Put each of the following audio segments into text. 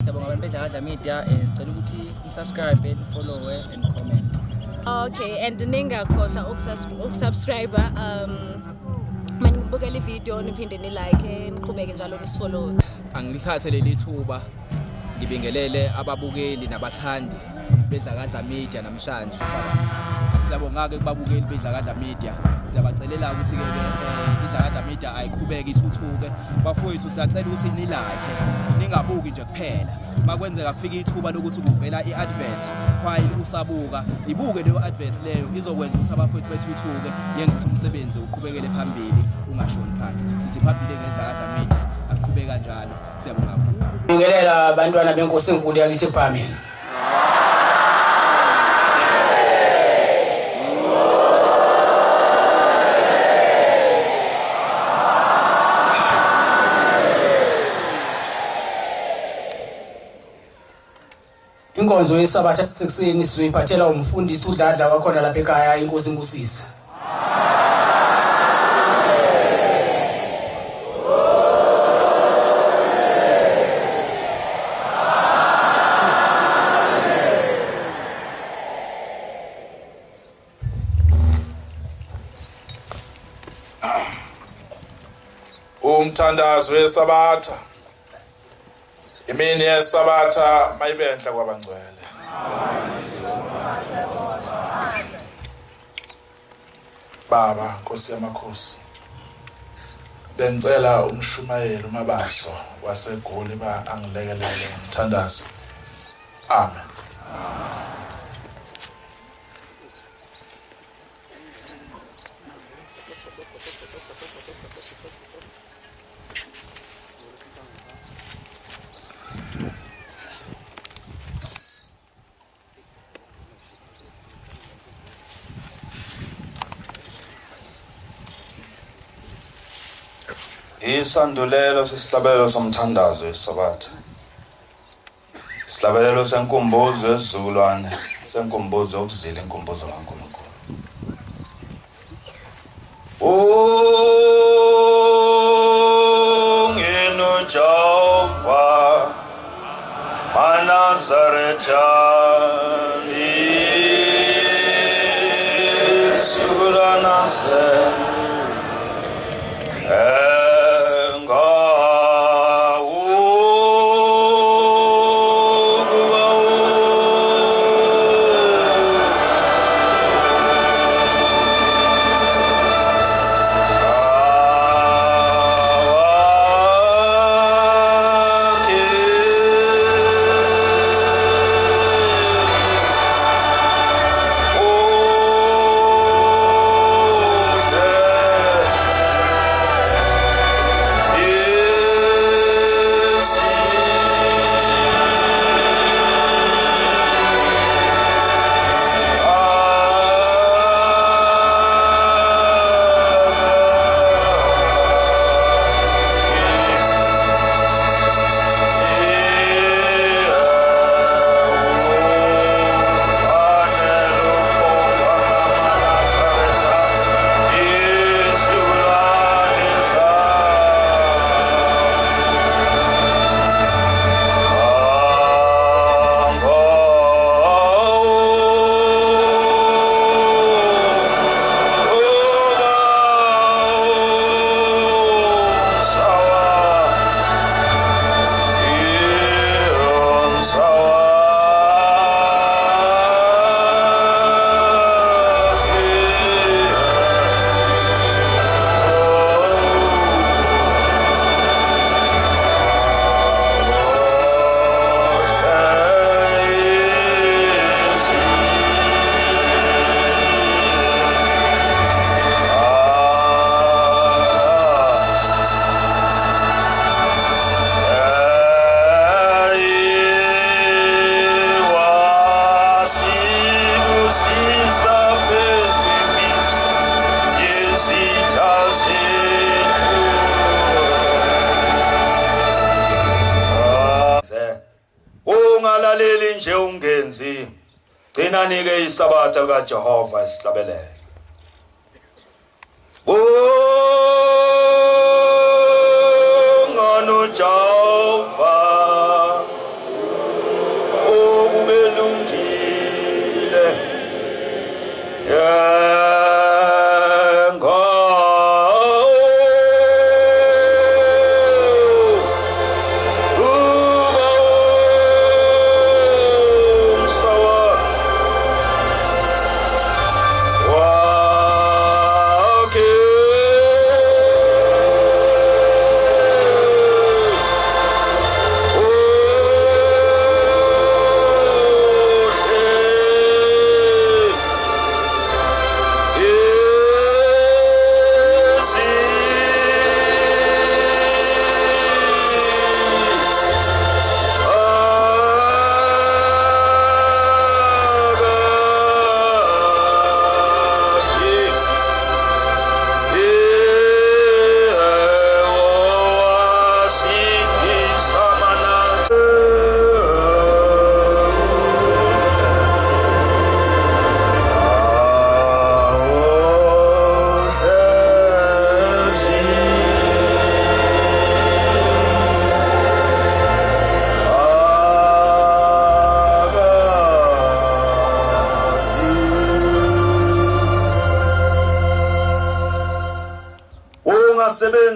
siyabonga abantu bedla media sicela ukuthi subscribe and follow and comment. Okay, and ningakhohlwa ukusubscribe manibukela ivideo niphinde ni like niqhubeke njalo nisifollow. Angilithathe leli thuba ngibingelele ababukeli nabathandi bedla media namhlanje mfakazi. Siyabonga ke kubabukeli bedla media. Siyabacelela ukuthi ke idla media ayiqhubeke ithuthuke. Bafowethu siyacela ukuthi ni like ningabuki nje kuphela. Makwenzeka kufika ithuba lokuthi kuvela iadvert while usabuka ibuke leyo advert leyo izokwenza ukuthi abafowethu bethuthuke yenza ukuthi umsebenzi uqhubekele phambili ungashoni phansi. Sithi phambili ngedla media aqhubeka kanjalo. Siyabonga kakhulu. Ngibingelela abantwana benkosi enkulu yakithi Phamela. Inkonzo yesabatha sekuseni sizoyiphathela umfundisi uDladla wakhona lapha ekhaya inkosi imbusisa. Umthandazo wesabatha imini yesabatha mayibenhla kwabangcwele. Baba Nkosi yamakhosi bengicela umshumayeli uMabaso waseGoli angilekelele umthandazo. Amen. Isandulelo sesihlabelelo somthandazo wesabatha. Isihlabelelo senkumbuzo yesizukulwane senkumbuzo yokuzila inkumbuzo kaNkulunkulu. Ungeno Jehova Manazaretha isizukulwana se ungalaleli nje ungenzi gcina nike isabatha kaJehova isihlabelele ngano Jehova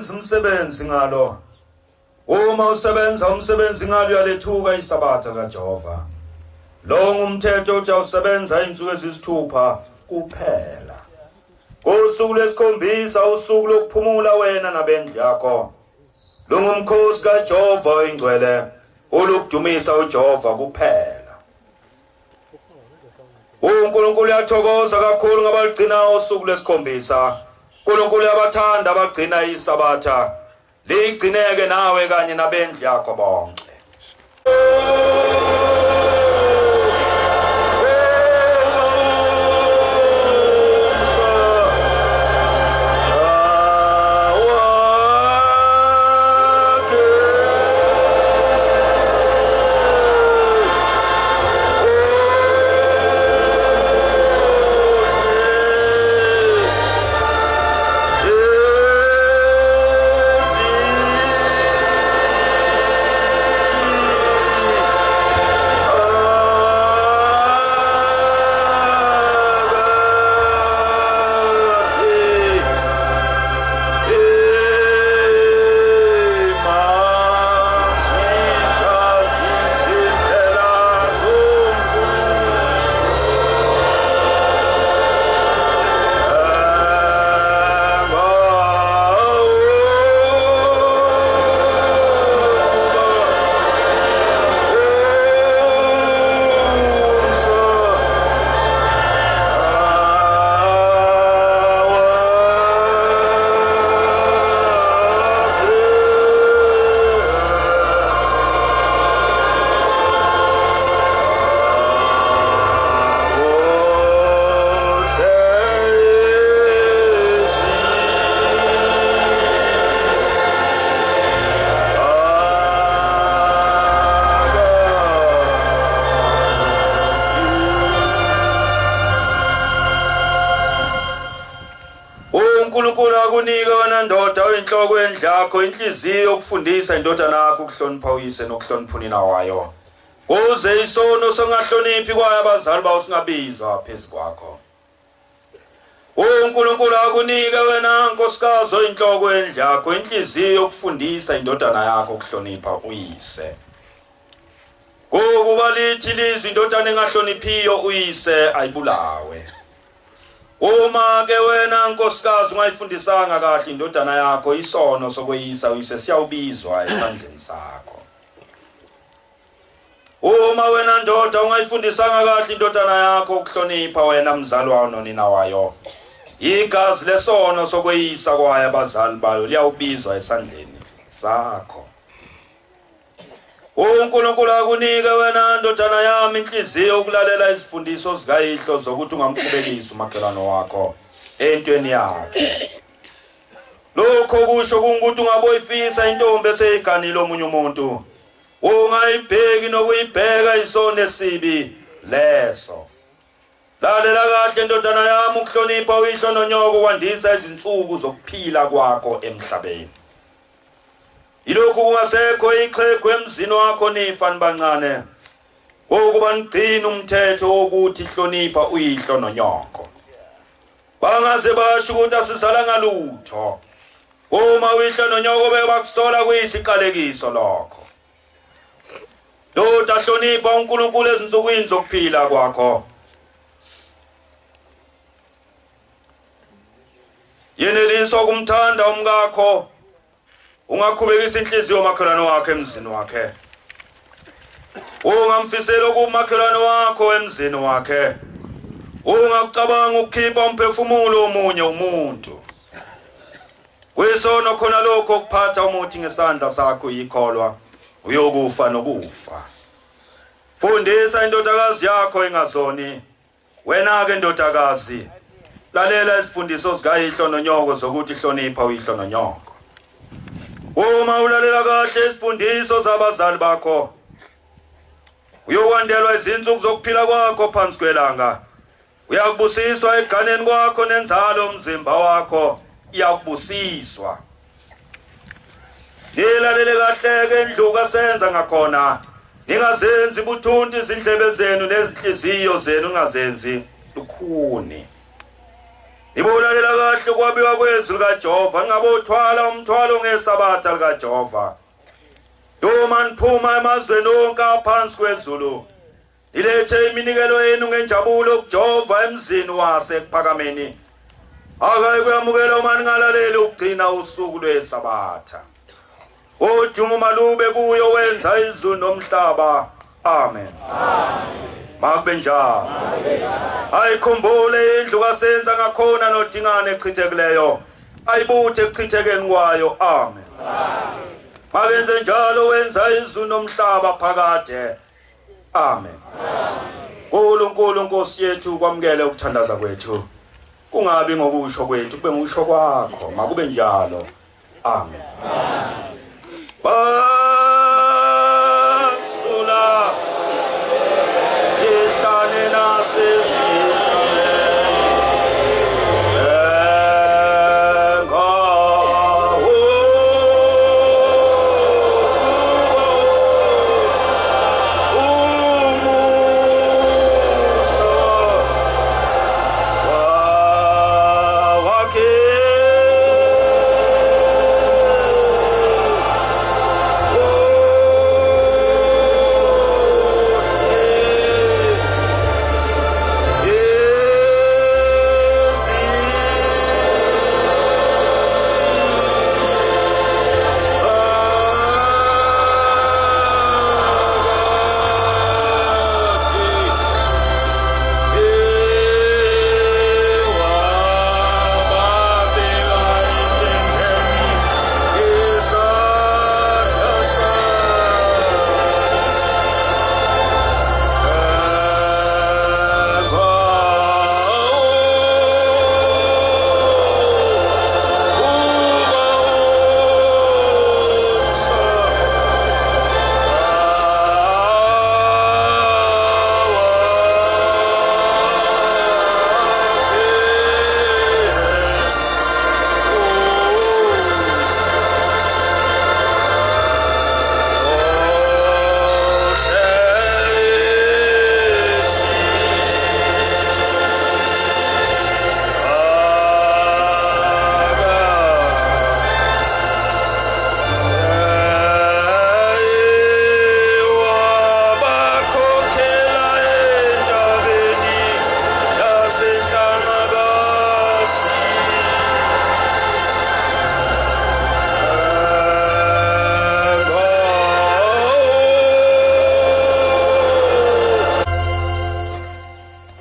wenza umsebenzi ngalo. Uma usebenza umsebenzi ngalo yalethuka isabatha kaJehova. Lo ngumthetho uthi awusebenza insuku ezisithupha kuphela. Ngosuku lwesikhombisa usuku lokuphumula wena nabendlu yakho. Lo ngumkhosi kaJehova oyingcwele, olukudumisa uJehova kuphela. uNkulunkulu uyathokoza kakhulu ngabaligcina usuku lwesikhombisa. uNkulunkulu uyabathanda abagcina isabatha. Ligcineke nawe kanye nabendlu yakho bonke. uNkulunkulu akunika wena ndoda oyinhloko endlu yakho inhliziyo yokufundisa indodana yakho ukuhlonipha uyise nokuhlonipha unina wayo. Kuze isono songahloniphi kwayo abazali bawo singabizwa phezu kwakho. uNkulunkulu akunika wena nkosikazi oyinhloko endlu yakho inhliziyo yokufundisa indodana yakho ukuhlonipha uyise. Kuba lithi lizwi indodana engahloniphiyo uyise ayibulawe. Uma ke wena nkosikazi ungayifundisanga kahle indodana yakho isono sokweyisa uyise siyawubizwa esandleni sakho. Uma wena ndoda ungayifundisanga kahle indodana yakho ukuhlonipha wena mzali wayo nonina wayo, igazi lesono sokweyisa kwayo abazali bayo liyawubizwa esandleni sakho. uNkulunkulu akunike wena ndodana yami inhliziyo ukulalela izifundiso zikayihlo zokuthi ungamqhubekisi umakhelwane wakho entweni yakhe. Lokho kusho ukuthi ungaboyifisa intombi eseyiganile omunye umuntu. Ungayibheki nokuyibheka isono esibi leso. Lalela kahle ndodana yami ukuhlonipha uyihlo nonyoko kwandisa izinsuku zokuphila kwakho emhlabeni. Ilokhu kungasekho ixhegu emzini wakho nifa nibancane. Ukuba nigcina umthetho wokuthi hlonipha uyihlo nonyoko. Bangaze basho ukuthi asizala ngalutho. Uma uyihlo nonyoko bebakusola kuyisiqalekiso lokho. Doda hlonipha uNkulunkulu ezinsukwini zokuphila kwakho. Yeneliswa kumthanda umkakho. Ungakhubekisa inhliziyo yomakhelwane wakho emzini wakhe. Ungamfisela ukumakhelwane wakho emzini wakhe. Ungacabanga ukukhipha umphefumulo omunye umuntu. Kwisono khona lokho ukuphatha umuthi ngesandla sakho yikholwa uyokufa nokufa. Fundisa indodakazi yakho ingazoni. Wena ke ndodakazi, lalela izifundiso zikayihlo nonyoko zokuthi hlonipha uyihlo nonyoko. Uma ulalela kahle izifundiso zabazali bakho, uyokwandelwa izinsuku zokuphila kwakho phansi kwelanga. Uyakubusiswa eganeni kwakho nenzalo umzimba wakho iyakubusiswa. Nilalele kahle ke indluka senza ngakhona. Ningazenzi buthunti izindlebe zenu nezinhliziyo zenu ungazenzi lukhuni. Ibulalela kahle kwabiwa kwezwi likaJehova ngabothwala umthwalo ngesabatha likaJehova. Doma niphuma emazweni onke aphansi kwezulu. Ilethe iminikelo yenu ngenjabulo kuJehova emzini wase kuphakameni. Akayi kuyamukela uma ningalaleli ukugcina usuku lwesabatha. Udumo malube kuyo wenza izulu nomhlaba. Amen. Makube njalo. Ayikhumbule indlu kasenza ngakhona nodingane echithekeleyo. Ayibuthe ekuchithekeni kwayo. Amen. Makenze njalo wenza izulu nomhlaba phakade. Amen. uNkulunkulu Nkosi yethu kwamukele ukuthandaza kwethu. Kungabi ngokusho kwethu kube ngokusho kwakho. Makube njalo. Amen. Basula Yesane nasisi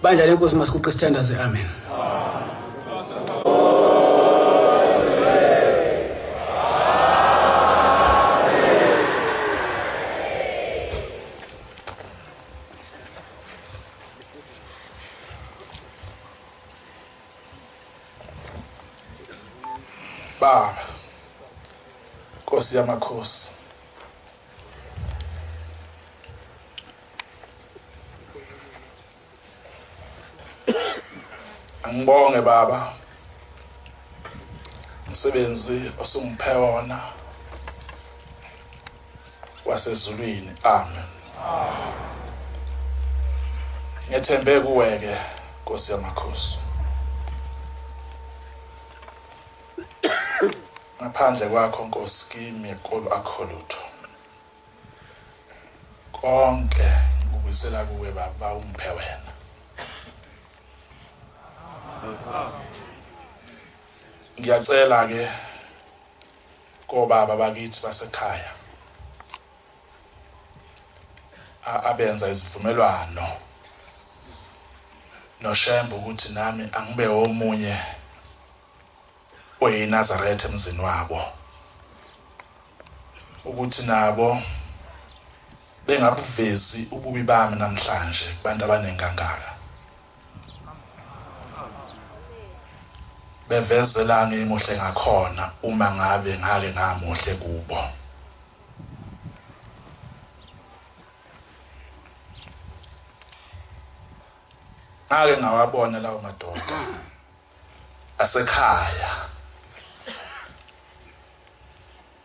Banjani Nkosi masiguqe isithandaze. Amen. Baba Nkosi yamakhosi, angibonge Baba umsebenzi osungiphe wona wasezulwini. Amen. Ngethembe kuweke Nkosi yamakhosi. Ngaphandle kwakho Nkosi kimi akho lutho. Konke ngikubisela kuwe Baba umphe wena. Ngiyacela ke kobaba bakithi basekhaya abenza izivumelwano noShembe ukuthi nami angibe omunye oyiNazaretha emzini wabo, ukuthi nabo bengabuvezi ububi bami namhlanje kubantu abanengangala, bevezelana imuhle ngakhona uma ngabe ngake ngamuhle kubo. Ngake ngawabona lawo madoda asekhaya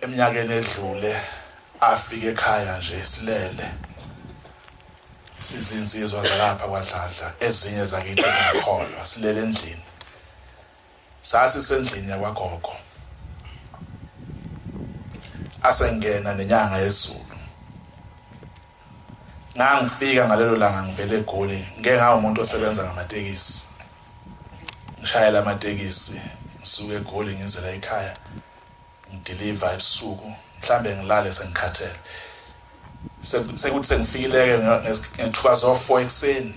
eminyakeni edlule, afike ekhaya nje silele sizinsizwa zalapha kwaDladla, ezinye zakithi ezingakholwa silele endlini. sasisendlini yakwagogo asengena nenyanga yezulu ngangifika ngalelo langa ngivele eGoli ngeke ngabe umuntu osebenza ngamatekisi ngishayela amatekisi ngisuke eGoli ngizela ekhaya ngideliver ebusuku mhlambe ngilale sengikhathele sekuthi sengifikileke ngethuba zo4 ekseni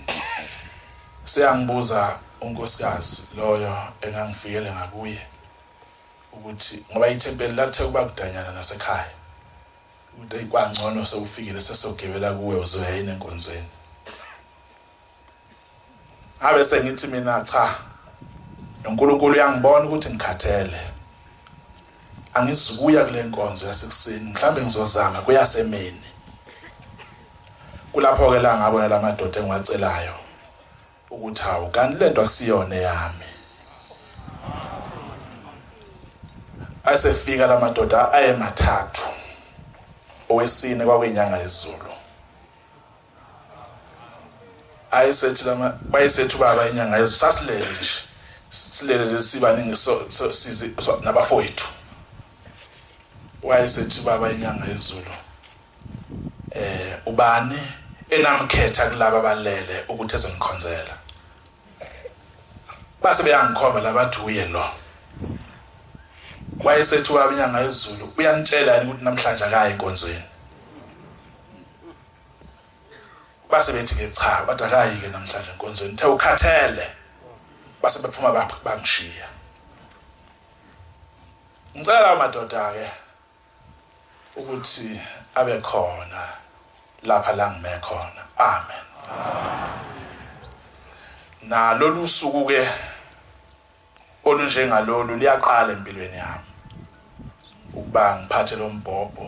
seyangibuza unkosikazi loyo engangifikele ngakuye ukuthi ngoba ithempeli lathe kuba kudanyana nasekhaya ukuthi ayikwaNgcono sewufikile sesogibela kuwe uzoya yini enkonzweni abe sengithi mina cha uNkulunkulu uyangibona ukuthi ngikhathele angizukuya kule nkonzo yasekuseni mhlambe ngizozama kuyasemeni kulapho ke la ngabona lamadoda engiwacelayo ukuthi hawu kanti lento akusiyona yami asefika lamadoda ayemathathu owesine kwakwenyanga yezulu bayisethu baba inyanga yezulu sasilele nje silele lesibaningi sizi nabafowethu wayesethi baba inyanga yezulu ubani enamkhetha kulaba balele ukuthi ezongikhonzela base beyangikhomba labathi uye lo wayesethi baba inyanga yezulu uyantshela ukuthi namhlanje akayi enkonzweni base bethi ke cha bathi akayi ke namhlanje enkonzweni the ukhathele base bephuma bangishiya ngicela amadoda ke ukuthi abe khona lapha la ngime khona amen na lolu suku ke olunjengalolu liyaqala empilweni yami ukuba ngiphathe lo mbhobho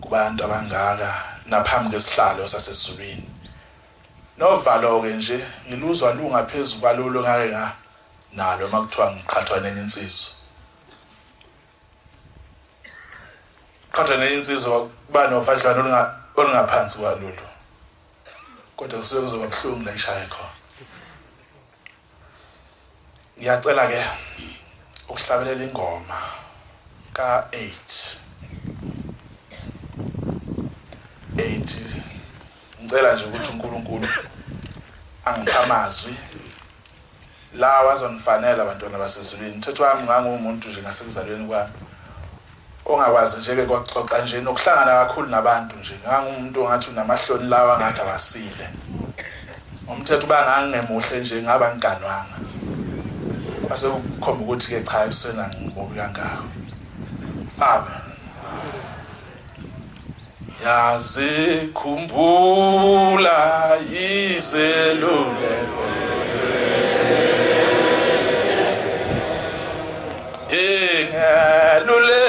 kubantu abangaka naphambi kwesihlalo sasesizulwini novalo ke nje ngiluzwa lungaphezulu kwalolo ngake nalo makuthiwa ngiqhathwa nenye insizwa qhathwa nenye insizwa kuba novadlwana olungaphansi kwalolo kodwa kusuke kuzoba buhlungu la ishaya khona ngiyacela ke ukuhlabelela ingoma ka8 ngicela nje ukuthi uNkulunkulu angipha amazwi lawa azonifanele abantwana basezulwini mthetho wami ngangumuntu nje ngasekuzalweni kwami ongakwazi nje ke kwaxoxa nje nokuhlangana kakhulu nabantu nje ngangumuntu ongathi unamahloni lawa ngathi awasile umthetho bangangemuhle nje ngaba ngiganwanga base ukukhomba ukuthi ke cha ebusena ngibobi kangaka amen yazi khumbula izeluleko engelulekwa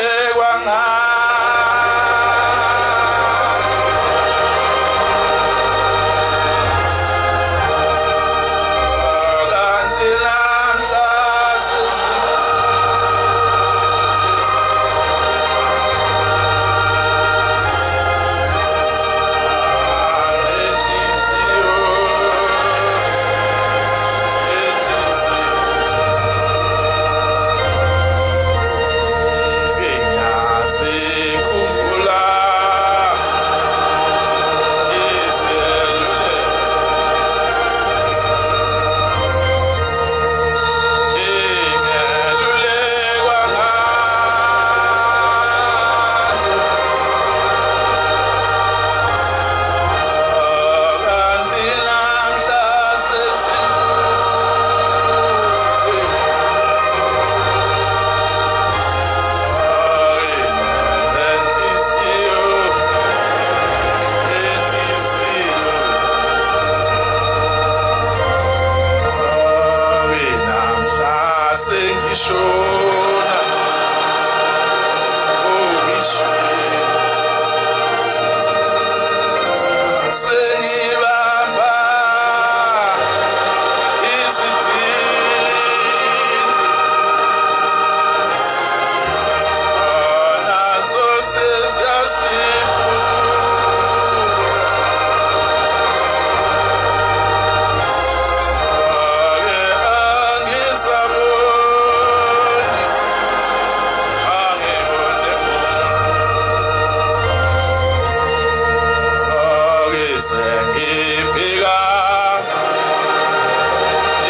sengibhika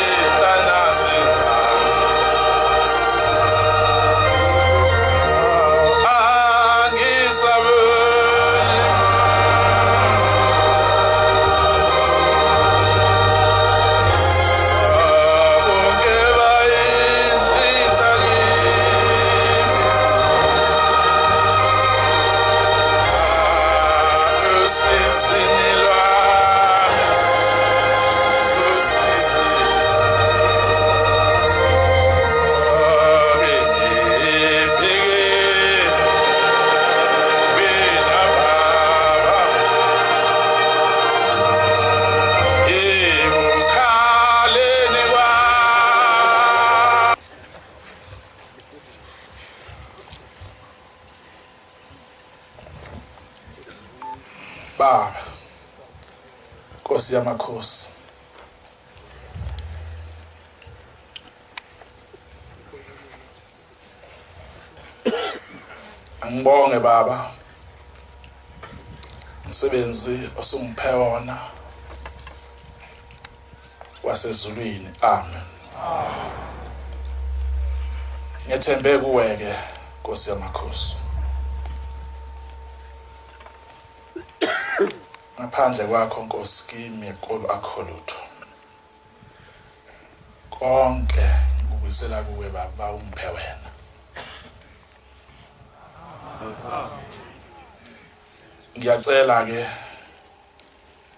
itana senza angisabe ungeba isithaki usizinilwa Baba, Nkosi yamakhosi, angibonge Baba umsebenzi osungiphe wona wasezulwini. Amen. Ngethembe kuweke Nkosi yamakhosi. Ngaphandle kwakho Nkosi kimi akho lutho. Konke ngikubisela kuwe Baba ungiphe wena. Ngiyacela ke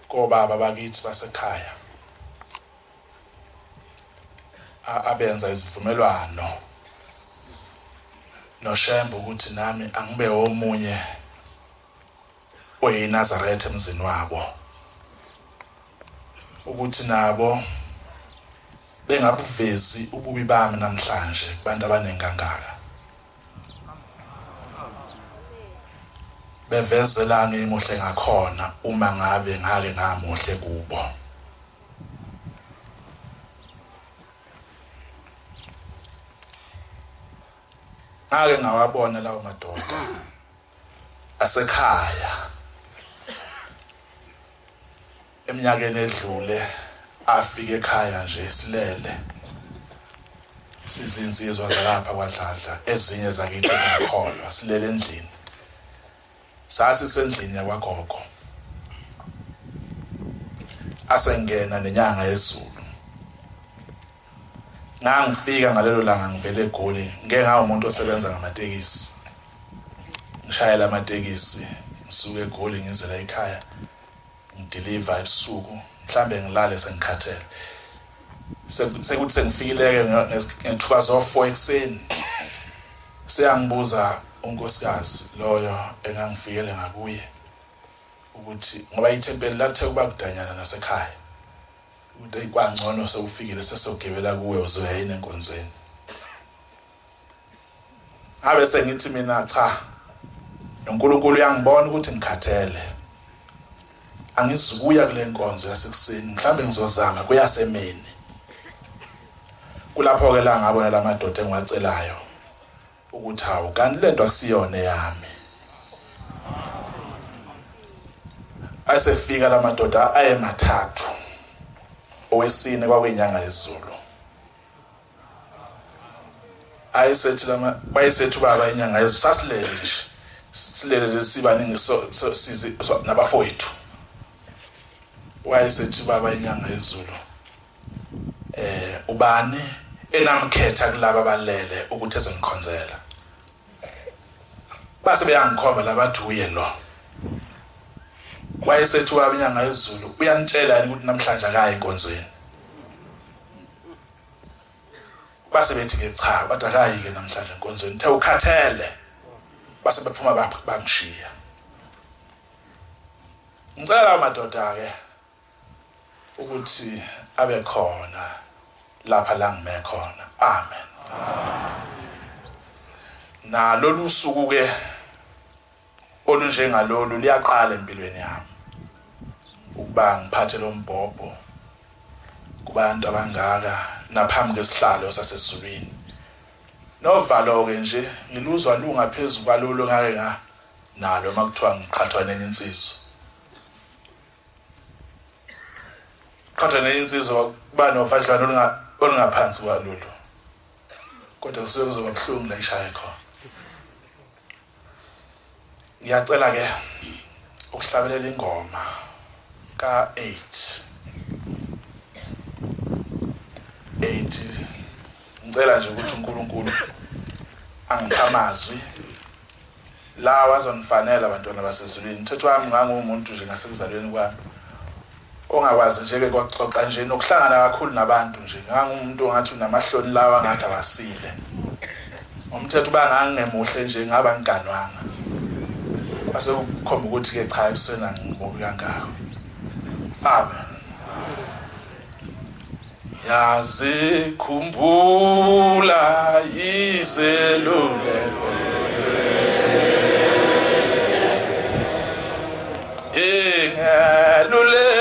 kobaba bakithi basekhaya abenza izivumelwano noShembe ukuthi nami angibe omunye oyiNazaretha emzini wabo, ukuthi nabo bengabuvezi ububi bami namhlanje kubantu abanengangala, bevezelana imuhle ngakhona uma ngabe ngake ngamuhle kubo. Ngake ngawabona lawo madoda asekhaya eminyakeni edlule, afike ekhaya nje silele sizinsizwa zalapha kwaDladla, ezinye zakithi ezingakholwa, silele endlini. Sasisendlini yakwagogo, asengena nenyanga yezulu. Ngangifika ngalelo langa ngivele eGoli, ngeke ngabe umuntu osebenza ngamatekisi, ngishayela amatekisi ngisuke eGoli ngizela ekhaya, ngideliver ebusuku, mhlambe ngilale sengikhathele. Sekuthi sengifikile ngethuba zo4 ekseni, seyangibuza unkosikazi loyo engangifikele ngakuye ukuthi ngoba ithempeli lathe kuba kudanyana nasekhaya, ukuthi kwangcono sewufikile sesogibela kuwe uzoya yini enkonzweni. Ngabe sengithi mina cha, uNkulunkulu uyangibona ukuthi ngikhathele, angizukuya kule nkonzo yasekuseni, mhlambe ngizozama kuyasemini. Kulapho ke la ngabona lamadoda engiwacelayo ukuthi hawu kanti lento akusiyona yami. Asefika lamadoda ayemathathu, owesine kwakwenyanga yezulu. Bayisethu baba inyanga yezulu, sasilele nje, silele lesibaningi sizi nabafowethu. Wayesethi baba inyanga yezulu, ubani enamkhetha kulaba balele ukuthi ezongikhonzela. Base beyangikhomba labathi uye lo. Wayesethi baba inyanga yezulu, uyanitshela ukuthi namhlanje akayi enkonzweni. Base bethi ke cha, bathi akayi ke namhlanje enkonzweni, uthe ukhathele. Base bephuma bangishiya. Ngicela amadoda ke ukuthi abe khona lapha la ngime khona. Amen. Na lolu suku ke olunjengalolu liyaqala empilweni yami, ukuba ngiphathe lo mbhobho kubantu abangaka naphambi kwesihlalo sasezulwini. Novalo ke nje ngiluzwa lungaphezulu kwalolo ngake nalo makuthiwa ngiqhathwa nenye insizwa. kodwa neinsizwa kuba nofadlwana olungaphansi kwalolu kodwa kusuke kuzoba buhlungu la ishaye khona. Ngiyacela ke ukuhlabelela ingoma ka8 ngicela nje ukuthi uNkulunkulu angipha amazwi lawa azonifanele abantwana basezulwini. Mthetho wami ngangumuntu nje ngasekuzalweni kwami ongakwazi nje ke kwaxoxa nje nokuhlangana kakhulu nabantu nje. Ngangumuntu ongathi unamahloni lawa ngathi awasile. Umthetho bangangemuhle nje ngaba ngiganwanga. Base ukukhomba ukuthi ke cha ebusena ngimubi kangaka. Amen. Yazi khumbula izeluleko engelulekwa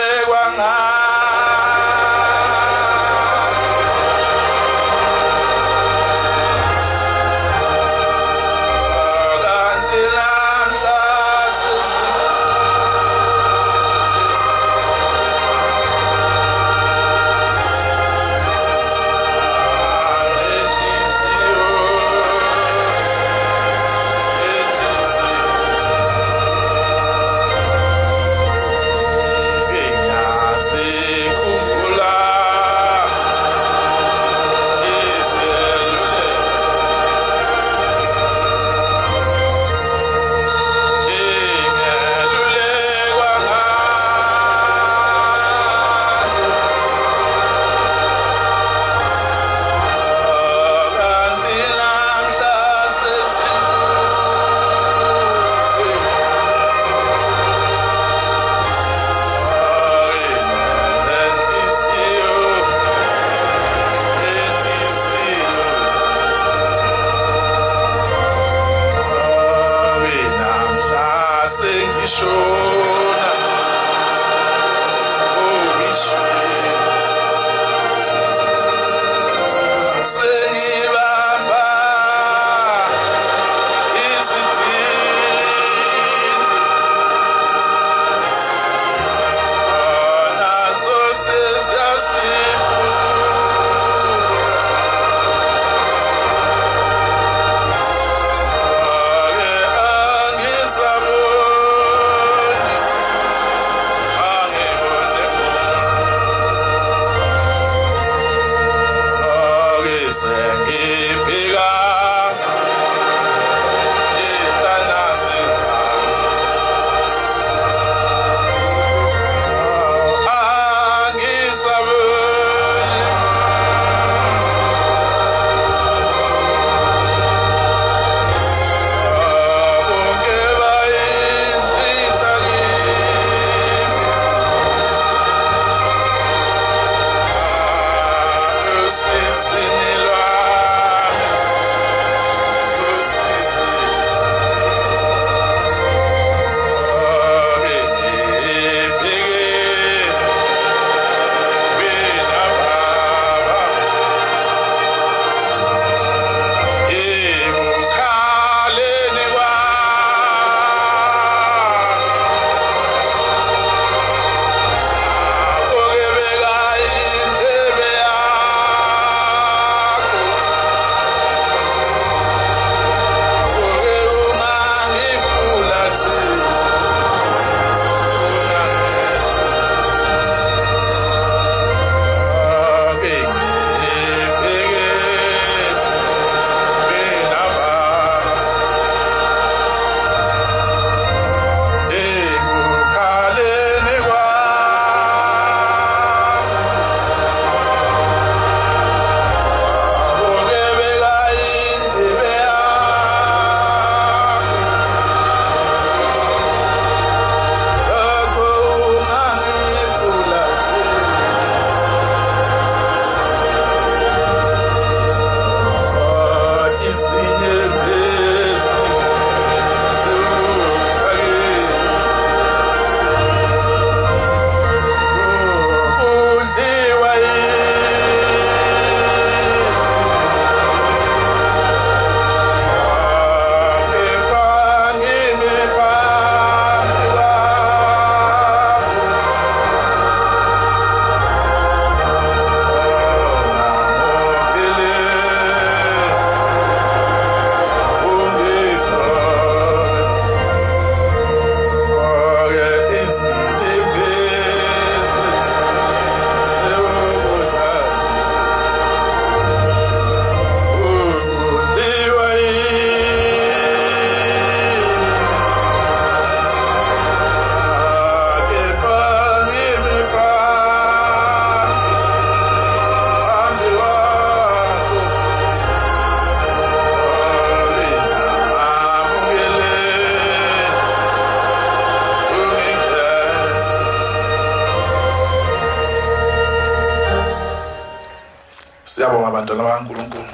Siyabonga abantwana bakaNkulunkulu.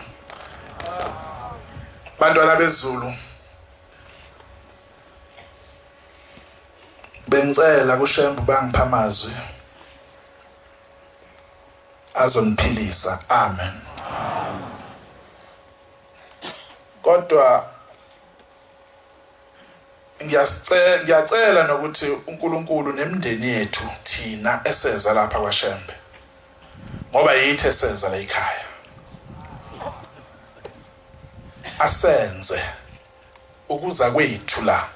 Bantwana bezulu. Bengicela kuShembu bangipha amazwi azoniphilisa. Amen. Kodwa ngiyacela nokuthi uNkulunkulu nemindeni yethu thina eseza lapha kwaShembe, ngoba yithi eseza la ekhaya, asenze ukuza kwethu la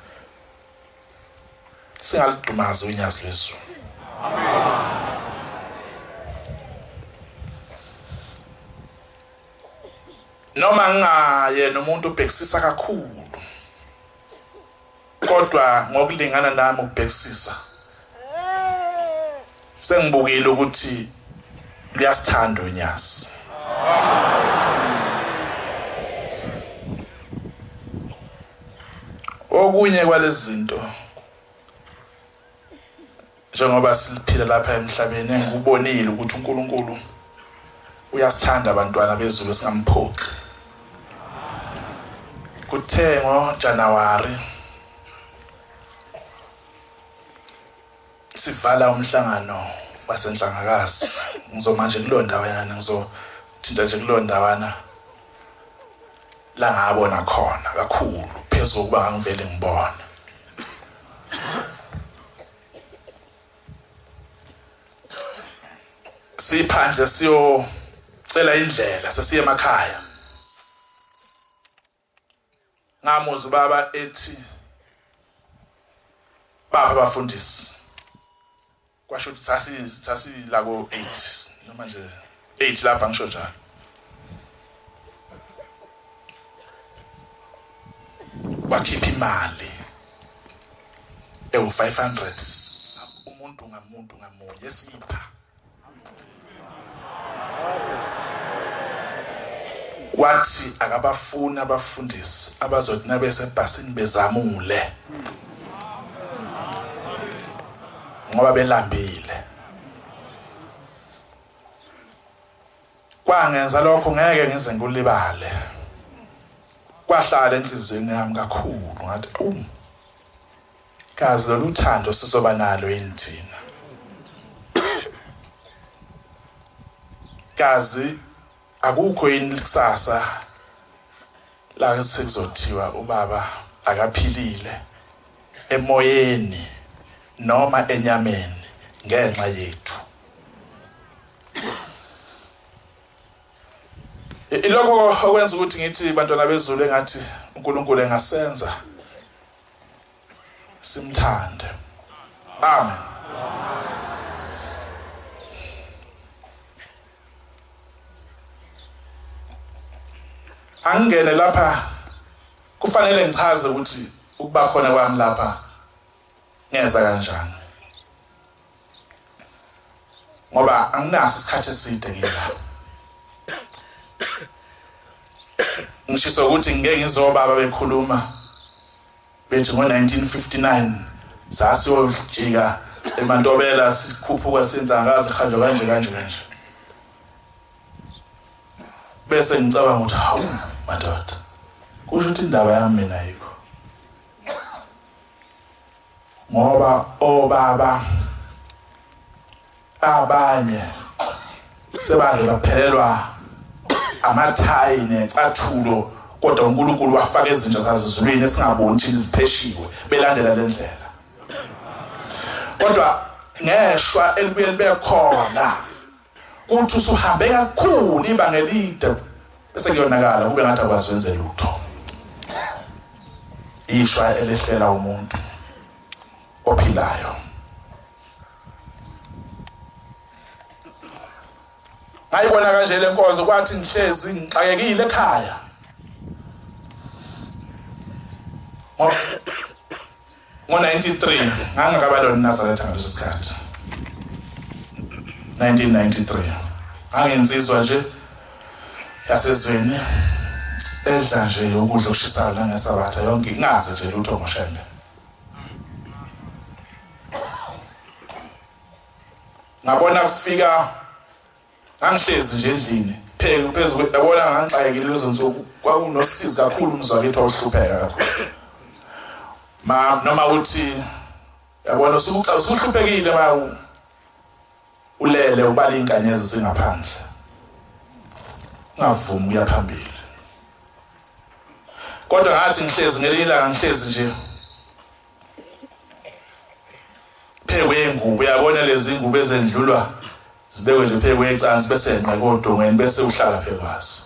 singalidumaza unyazi lezulu. Noma ngaye nomuntu ubhekisisa kakhulu, kodwa ngokulingana nami ukubhekisisa sengibukile ukuthi liyasithanda unyazi. Okunye kwalezi zinto njengoba siphila lapha emhlabeni ngikubonile ukuthi uNkulunkulu uyasithanda abantwana bezulu singamphoqi. Kuthe ngoJanuwari sivala umhlangano wasenhlangakazi, ngizomanje kulo ndawana, ngizothinta nje kulo ndawana la ngabona khona kakhulu phezulu kuba ngivele ngibona. Siphandle siyocela indlela sesiye emakhaya. Ngamuzi baba ethi baba bafundisi kwasho ukuthi sasi la ko 8 noma nje 8 lapha ngisho njalo. Wakhipha imali ewu500 umuntu ngamunye esipha. Wathi akabafuna abafundisi abazothi nabese ebhasini bezamule ngoba belambile. Kwangenza lokho ngeke ngize ngulibale. Kwahlala enhlizweni yami kakhulu ngathi kazi loluthando sizoba nalo endina. Kazi akukho yini kusasa la sekuzothiwa ubaba akaphilile emoyeni noma enyameni ngenxa yethu. Ilokho okwenza ukuthi ngithi bantwana bezulu engathi uNkulunkulu engasenza simthande. Amen. Angene lapha kufanele ngichaze ukuthi ukuba khona kwami lapha ngeza kanjani, ngoba anginaso isikhathi eside ngila. Ngisho ukuthi ngeke ngizobaba bekhuluma bethi ngo1959 sasiyojika eMantobela sikhuphuka senza ngazi khanjwa kanje bese ngicabanga ukuthi hawu madoda kusho ukuthi indaba yami mina yikho, ngoba obaba abanye sebaze baphelelwa amathayi necathulo, kodwa uNkulunkulu wafaka izinto zazizulwini esingaboni thina izipheshiwe belandela lendlela. Kodwa ngeshwa elibuye libe khona kuthi usuhambe kakhulu ibanga elide bese kuyonakala kube ngathi akwazi wenze lutho. Ishwa elehlela umuntu ophilayo. Ngayibona kanje lenkonzo kwathi ngihlezi ngixakekile ekhaya. Ngo93 ngangakabalona eNazaretha ngaleso sikhathi. 1993 angenzizwa nje yasezweni edla nje ukudla okushisa la ngesabatha yonke ngaze nje lutho ngoShembe. Ngabona kufika ngihlezi nje endlini phezulu yabona ngangixayekile lezo nsuku kwakunosizi kakhulu umzwakithi awuhlupheka kakhulu noma uthi yabona usuhluphekile ulele ubala inkanyezi singaphandle ungavumi ukuya phambili kodwa ngathi ngihlezi ngelila ngihlezi nje phekwe ingubo yabona lezi ingubo ezendlulwa sibekwe nje phekwe ecansi bese enqa kodongweni bese uhlala phekwazo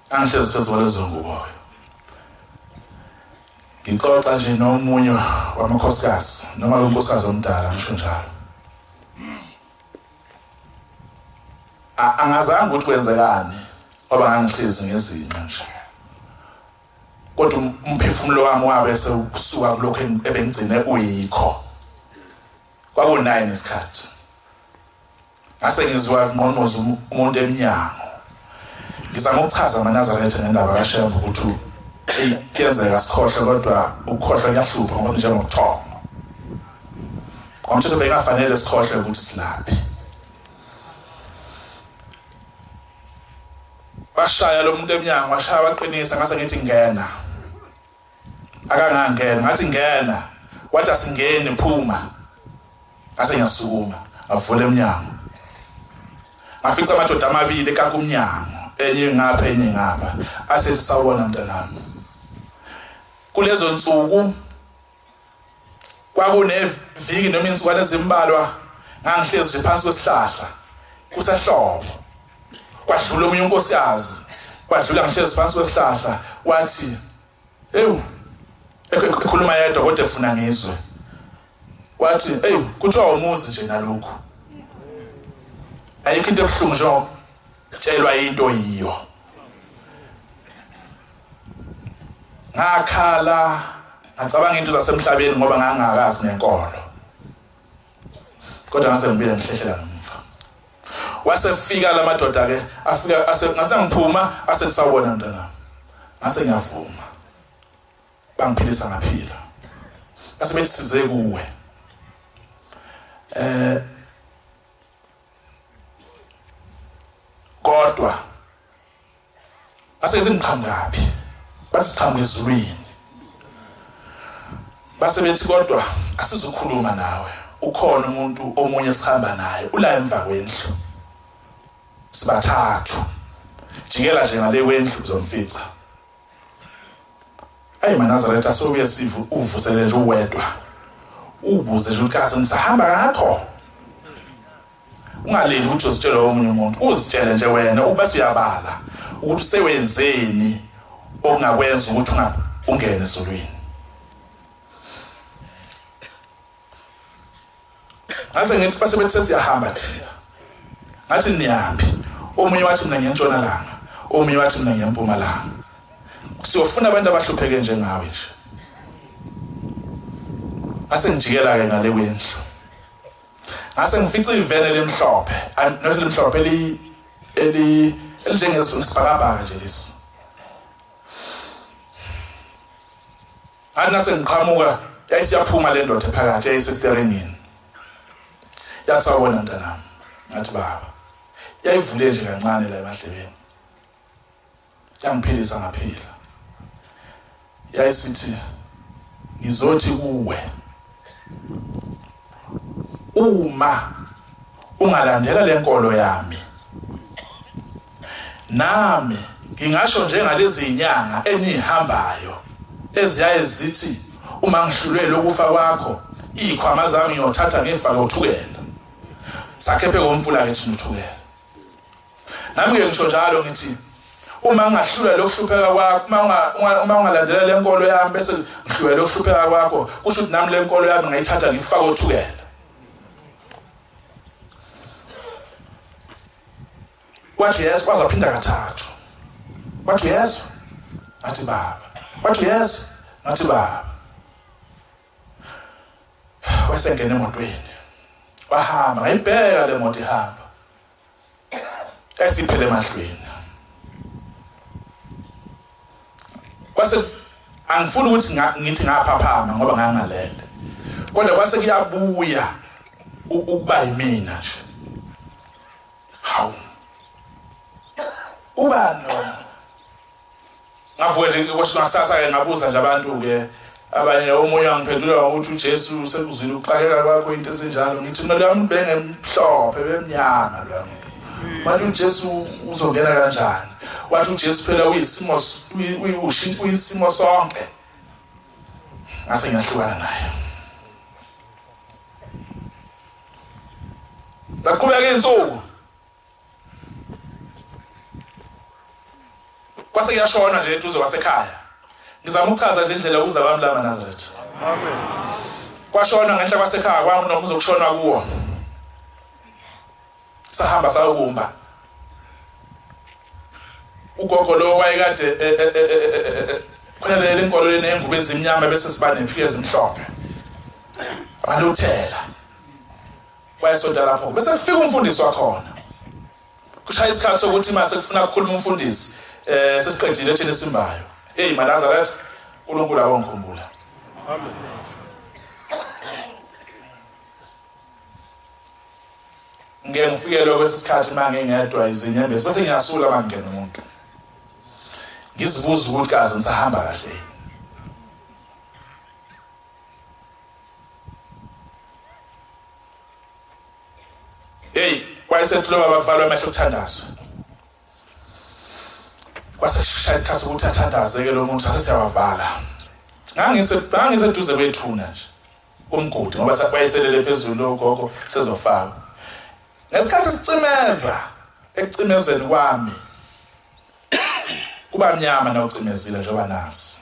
angihlezi phezulu kwalezo ngubo ngixoxa nje nomunye wamakhosikazi noma unkosikazi omdala ngisho njalo angazange ukuthi kwenzekani ngoba ngangihlezi ngezinqa nje kodwa umphefumulo wami wabe sewusuka kulokho ebengigcine uyikho kwaku9 isikhathi ngase ngizwa ngqonqoza umuntu eminyango ngizama ukuchaza amaNazaretha ngendaba kaShembe ukuthi kuyenzeka sikhohle kodwa ukukhohlwa kuyahlupha ngoba njengokuthonga ngomthetho bengafanele sikhohle ukuthi silaphi bashaya lo muntu eminyango washaya waqinisa ngase ngithi ngena akangangena ngathi ngena wathi asingene phuma ngase ngiyasukuma avule eminyango ngafica amadoda amabili ekaka umnyango enye ngapha enye ngapha asethi sawubona mntanami kulezo nsuku kwakuneviki noma insukwana ezimbalwa ngangihlezi nje phansi kwesihlahla kusehlobo kwadlula omunye unkosikazi kwadlula ngihlezi phansi kwesihlahla wathi ekhuluma yedwa kodwa efuna ngizwe wathi kuthiwa umuzi nje nalokho ayikho into ebuhlungu njengoba tshelwa into yiyo ngakhala ngacabanga into zasemhlabeni ngoba ngangakazi ngenkolo kodwa ngase ngibile ngihlehlela ngemva wasefika lamadoda ke afika ngase ngiphuma asethi sawubona mntanami ngase ngiyavuma bangiphilisa ngaphila ngase bethi size kuwe kodwa ngase ngithi ngiqhamukapi base siqhamuke ezulwini base bethi kodwa asizukhuluma nawe ukhona umuntu omunye sihamba naye ula emva kwendlu sibathathu jikela nje ngale kwendlu uzomfica maNazaretha sobuye sivu uvusele nje uwedwa ubuze nje ukuthi ngisahamba ngakho ungaleli ukuthi uzitshela omunye umuntu uzitshele nje wena ubase uyabala ukuthi usewenzeni okungakwenza ukuthi ungene ezulwini ngase ngithi base bethi siyahamba thina ngathi niyaphi omunye wathi mina ngiyentshonalanga omunye wathi mina ngiyempumalanga siyofuna abantu abahlupheke njengawe nje ngase ngijikela ke ngale kwendlu ngase ngifica ivene lemhlophe nothi lemhlophe elinjengesibhakabhaka nje lesi nase ngiqhamuka yayisiyaphuma le ndoda phakathi yayisesteringini yasawona mntanami ngathi baba yayivule nje kancane la emahlebeni yangiphilisa ngaphila yayisithi ngizothi kuwe uma ungalandela lenkolo yami nami ngingasho njengalezi inyanga enihambayo eziyaye zithi uma ngihlulwe lokufa kwakho ikhwama zami ngiyothatha ngifaka uthukela sakhephe komfula ke thina uthukela nami ke ngisho njalo ngithi uma ngahlulwa lokuhlupheka kwakho uma ungalandela lenkolo yami bese ngihlulwe lokuhlupheka kwakho kusho ukuthi nami lenkolo yami ngayithatha ngifaka uthukela wathi yes kwazaphinda kathathu wathi yes athi baba wathi yes athi baba wasengena emotweni wahamba ngayibheka le moto ihamba esiphele emahlweni kwase angifuni ukuthi ngithi ngaphaphama ngoba ngangalele kodwa kwase kuyabuya ukuba yimina nje hawu ubani lona ngavuke nje kwasasa ke ngabuza nje abantu ke abanye omunye angiphendula ukuthi uJesu sekuzwile ukuxakeka kwakho into esenjalo ngithi mina lami bengemhlophe bemnyama lami manje uJesu uzongena kanjani wathi uJesu phela uyisimo sonke ngase ngiyahlukana naye Laqhubeka insuku kwase kuyashona nje eduze kwasekhaya ngizama ukuchaza nje indlela ukuza bami la Nazareth amen kwashona ngenhla kwasekhaya kwami noma uzokushona kuwo sahamba sayokumba ugogo lo wayekade khona le nkolo lenengubo ezimnyama bese siba nephike ezimhlophe baluthela wayesonta lapho bese kufika umfundisi wakhona kushaya isikhathi sokuthi mase kufuna ukukhuluma umfundisi sesiqedile thina esimbayo hey Nazareth uNkulunkulu abongikhumbula amen ngifikele kwesikhathi manje ngedwa izinyembezi bese ngiyasula mangena umuntu ngizibuza ukuthi kaze ngisahamba kahle hey wayesethi lo bavalwa amehlo ukuthandazwa kwaseshaya isikhathi ukuthi athandazeke lo muntu sase siyawavala ngangiseduze kwethuna nje komgodi ngoba wayeselele phezulu gogo sezofaka ngesikhathi sicimeza ekucimezeni kwami kuba mnyama na ucimezile njengoba nasi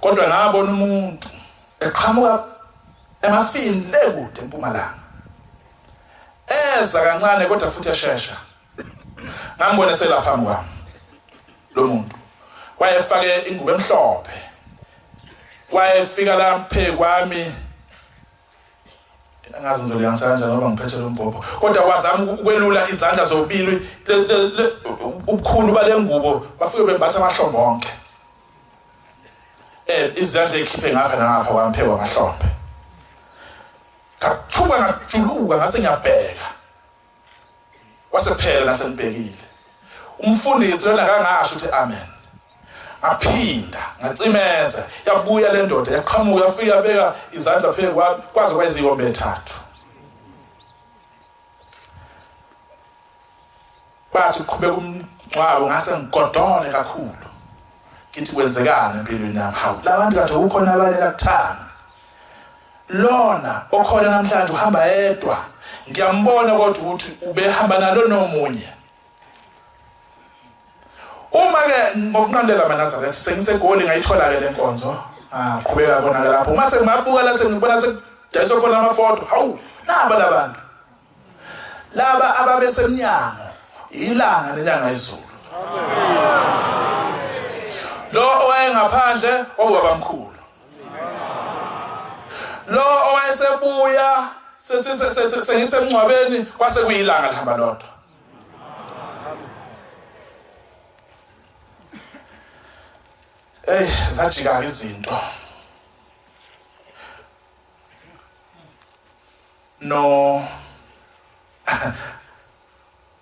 kodwa ngabona umuntu eqhamuka emafini lekude eMpumalanga eza kancane kodwa futhi eshesha ngambone selaphambi kwami lo muntu wayefake ingubo emhlophe wayefika la phe kwami angazi ngizoliyanisa kanjani ngoba ngiphethe lo mbhobho kodwa wazama ukwelula izandla zobili ubukhulu bale ngubo bafike bembatha amahlombe onke izandla ekhiphe ngapha nangapha kwamphekwa amahlombe kathuka ngajuluka ngase ngiyabheka wasephela nasembhekile umfundisi lona ngangasho ukuthi amen ngaphinda ngacimeza yabuya le ndoda yaqhamuka yafika beka izandla phezu kwaze kwayiziyombe ethathu bathi uqhubeka umncwabo ngase ngigodole kakhulu ngithi kwenzekani empilweni yami hawu labantu kade ukhona abanye kakuthanga lona okhona namhlanje uhamba yedwa ngiyambona kodwa ukuthi ubehamba nalo nomunye uma ke ngokunqandela Nazareth sengisegoli ngayithola ke lenkonzo qhubeka kona ke lapho mase ngimabuka la sengibona sekudayiswa khona amafoto hawu naba labantu laba ababesemnyango ilanga nenyanga izulu lo owayengaphandle owabamkhulu lo owayesebuya sengisemncwabeni kwase kuyilanga lihamba lodwa zajika izinto no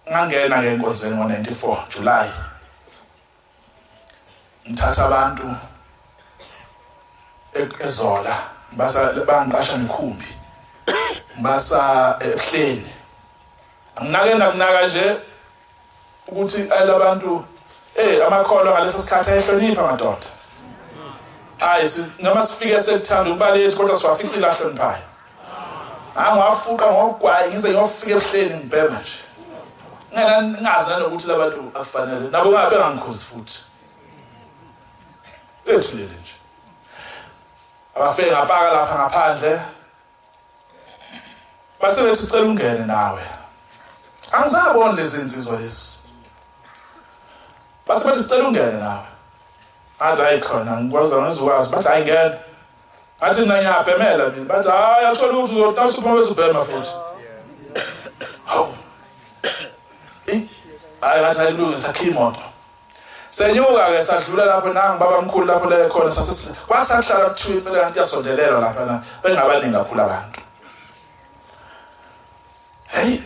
ngangena ke enkonzweni ngo94 July ngithatha abantu eZola basa bangiqasha ngekhumbi basa ehleni anginaka nje ukuthi alabantu amakholwa ngalesi sikhathi ayehlonipha madoda noma sifike sekuthanda ukubalethi kodwa siwafica ilahloniphayo angiwafuqa ngogwayi ngize ngiyofika ebuhleni ngibhema nje ngazi nanokuthi labantu akufanele nabo ngabe ngangikhozi futhi bethulele nje abafike ngapaka lapha ngaphandle base bethi sicela ungene nawe angizabona lezi insizwa lezi base bethi sicela ungene nawe athi ayikhona ngikwazi ngizokwazi bathi ayingena athi nanyabhemela mina bathi hayi athola ukuthi uzotawusuphuma bezubhema futhi hawu hayi ngathi ayilungisa khimoto senyuka ke sadlula lapho nangi baba mkhulu lapho le khona kwasahlala kuthiwa impela kanti yasondelelwa lapha na bengabaningi kakhulu abantu hey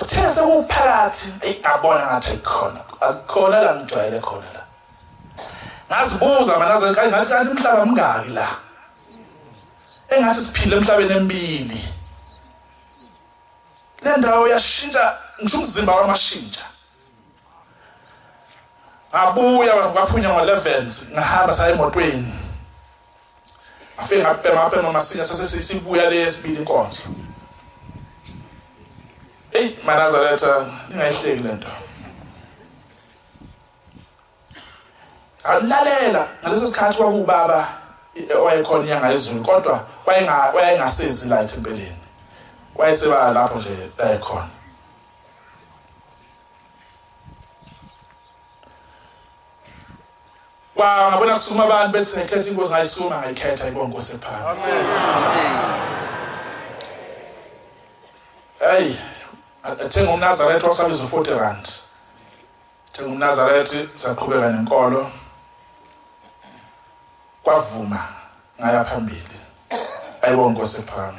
kuthe sekuphakathi ngabona ngathi akukhona la ngijwayele khona la ngazibuza manaze ngathi kanti umhlaba mngaki la engathi siphile emhlabeni emibili le ndawo yashintsha ngisho umzimba wamashintsha ngabuya ngaphunya ngo-11 ngahamba saya emotweni afike ngapema masinya sesibuya le yesibili inkonzo Manazaretha ningayihleki lento alalela ngaleso sikhathi kwakubaba owayekhona inyanga yezulu kodwa wayengasizi la ethempelini wayeseba lapho nje la ekhona ngabona kusukuma abantu bethi ngekhetha inkosi ngayisukuma ngayikhetha inkosi ephana hey athenga umNazaretha wasabiza 40 rand thenga umNazaretha saqhubeka nenkolo kwavuma ngaya phambili ayibonke inkosi ephana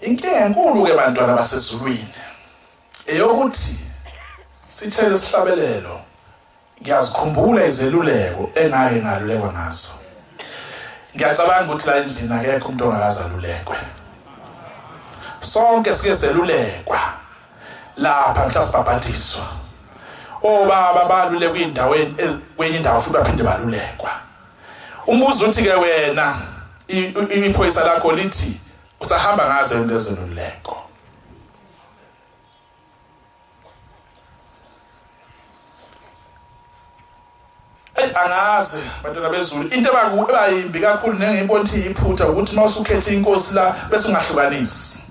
inkinga enkulu ke bantwana basezulwini eyokuthi sithele sihlabelelo ngiyazikhumbula izeluleko engake ngalulekwa ngazo ngiyacabanga ukuthi la endlini akekho umuntu ongakazalulekwe sonke sike selulekwa lapha mhla sibhabhatiswa obaba balulekwa endaweni kwenye indawo futhi baphinde balulekwa umbuzo uthi ke wena iphoyisa lakho lithi usahamba ngazo lezo luleko angazi bantwana bezulu into abayimbi kakhulu nengiyibona ukuthi iphutha ukuthi mawusukhetha inkosi la bese ungahlukanisi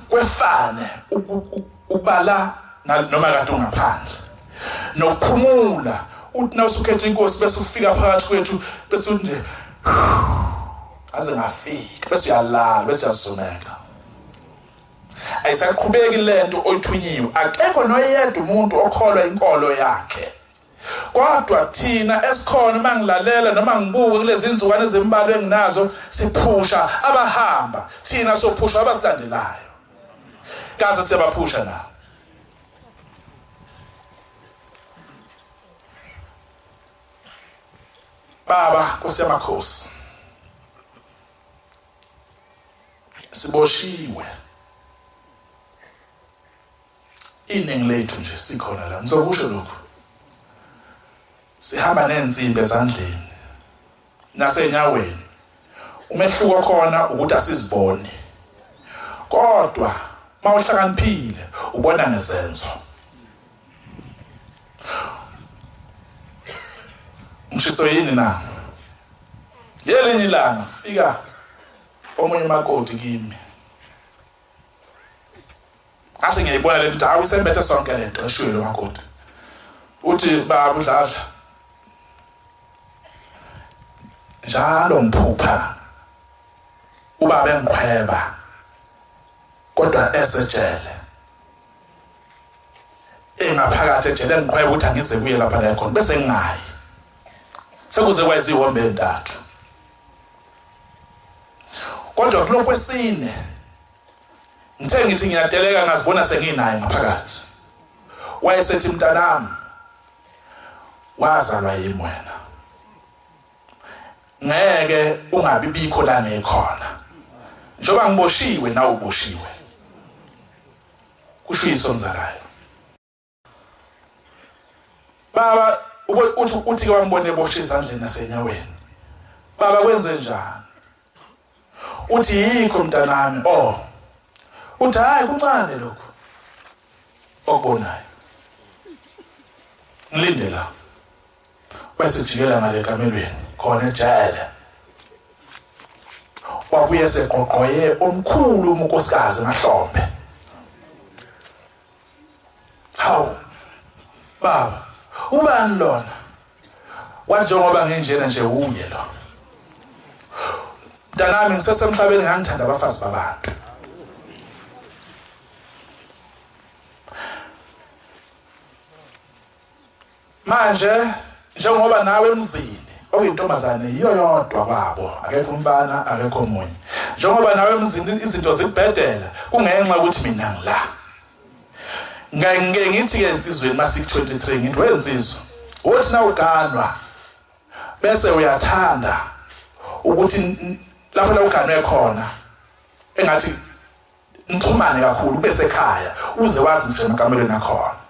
kwefane ubala noma kade ungaphandle nokuphumula uthi nawusukhetha inkosi bese ufika phakathi kwethu bese nje aze ngafika bese uyalala bese uyazoneka ayisaqhubeki lento oyithunyiwe akekho noyedwa umuntu okholwa inkolo yakhe kodwa thina esikhona mangilalela noma ngibuka kulezi inzukwane ezimbalwa enginazo siphusha abahamba thina sophusha abasilandelayo kaze siyabaphusha na baba Nkosi yamakhosi siboshiwe iningi lethu nje sikhona la ngizokusho lokho sihamba nensimbi ezandleni nasenyaweni umehluko khona ukuthi asizibone kodwa mawuhlakaniphile ubona nezenzo ngishiso yini na ngelinye ilanga fika omunye makoti kimi ase ngiyibona le nto awusembethe sonke lento eshuyo lo makoti uthi baba uDladla njalo mphupha ubaba engikhweba kodwa esejele engaphakathi ejele engikhweba ukuthi angize kuye lapha la khona bese ngingayi sekuze kwaziwombe entathu kodwa kuloko kwesine ngithe ngithi ngiyateleka ngazibona senginaye ngaphakathi wayesethi mntanami wazalwa yimi wena ngeke ungabi bikho la nekhona njoba ngiboshiwe nawe uboshiwe kusho isonzakayo baba uthi ke wambone eboshe izandleni nasenyaweni baba kwenze njani uthi yikho mntanami uthi hayi kuncane lokho okubonayo ngilindela bese jikela ngale kamelweni khona ejele wabuye seqoqoye omkhulu unkosikazi mahlombe hawu baba ubani lona wanjengoba nginjena nje uye lo mntanami ngisesemhlabeni ngangithanda abafazi babantu manje njengoba nawe emzini okuyintombazane iyo yodwa kwabo akekho umfana akekho umunye njengoba nawe emzini izinto zikubhedela kungenxa ukuthi mina ngila ngeke ngithi ke insizweni masik 23 ngithi wensizwa uthi na uganwa bese uyathanda ukuthi lapho la uganwe khona engathi nixhumane kakhulu bese ekhaya uze wazi ngisho emkamelweni nakhona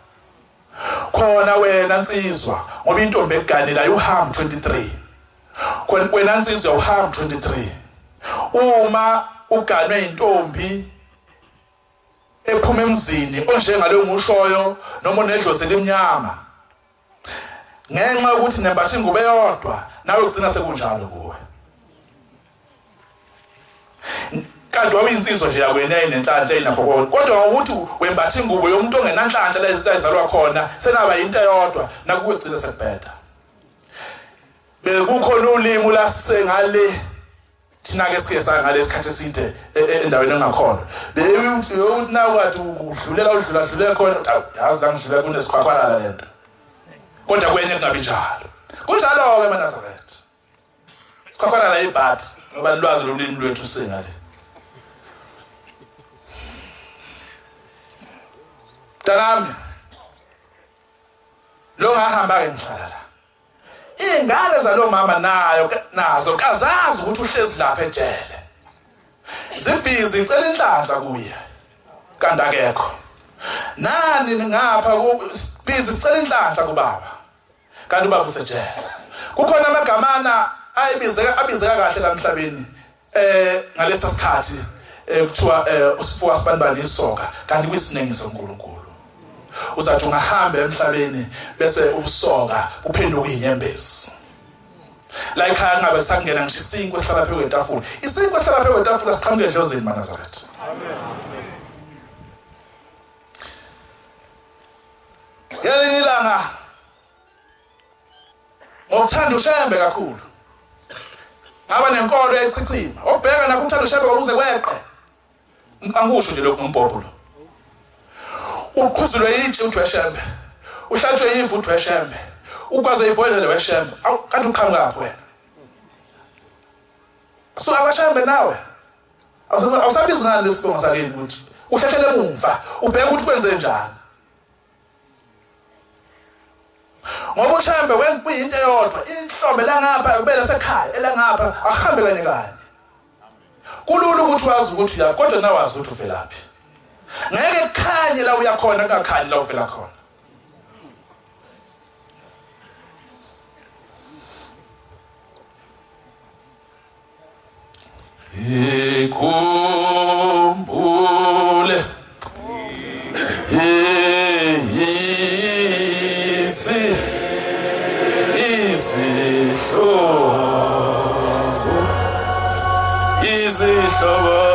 khona wena nsizwa ngoba intombi eganela uhamb 23 wena nsizwa uhamb 23 uma uganwe intombi ephuma emzini onjengalo ngushoyo noma onedlozi lemnyama ngenxa ukuthi nembathi ingube yodwa nawe ugcina sekunjalo kuwe kanti wayinsizwa nje yakwena enenhlanhla enakho kodwa ukuthi wembathi ingubo yomuntu ongenanhlanhla la izalwa khona senaba into eyodwa nakuwe ugcina sekubheda bekukhona ulimi lasengale thina ke sike sangale isikhathi eside endaweni engakhona bewuthi nakwathi udlulela khona yazi la ngidlulela kunesikhwakhwala lento kodwa kwenye kungabi njalo kunjalo ke eNazaretha sikhwakhwala la ibhathi ngoba lwazi lolimi lwethu singale Tanami lo ngahamba ke ngihlala la ingane zalo mama nazo kazazi ukuthi uhlezi lapha ejele zibhizi icela inhlanhla kuye kanti akekho nani ngapha busy icela inhlanhla kubaba kanti ubaba usejele kukhona amagamana abizeka kahle la emhlabeni ngalesa sikhathi kuthiwa usifuwa sibanibani isoka kanti kwisinengiso uNkulunkulu uzathi ungahamba emhlabeni bese ubusoka uphenduka inyembezi la ekhaya ngabe sakungena ngisho isinkwe esihlala phezu kwetafula isinkwe esihlala phezu kwetafula siqhamuke edlozini eNazaretha yali ilanga ngokuthanda ushembe kakhulu ngaba nenkolo eyayichichima obheka nakho uthanda ushembe ukuze kweqe angisho nje lokho ngombhobho uqhuzulwe yintshe uDweshembe uhlatshwe yivu uDweshembe ukwaze ibhoyele weShembe kanti uqhamuka lapho wena so abashembe nawe awusabizi ngani lesibongo sakini ukuthi uhlehlele emuva ubheka ukuthi kwenze njani ngoba uShembe wenza kuyinto eyodwa inhlobo langapha kubele sekhaya elangapha ahambe kanye kanye kulula ukuthi wazi ukuthi uya kodwa nawazi ukuthi uvelaphi ngeke kukhanye la uyakhona kungakhanyi la uvela khona ikhumbule izihlobo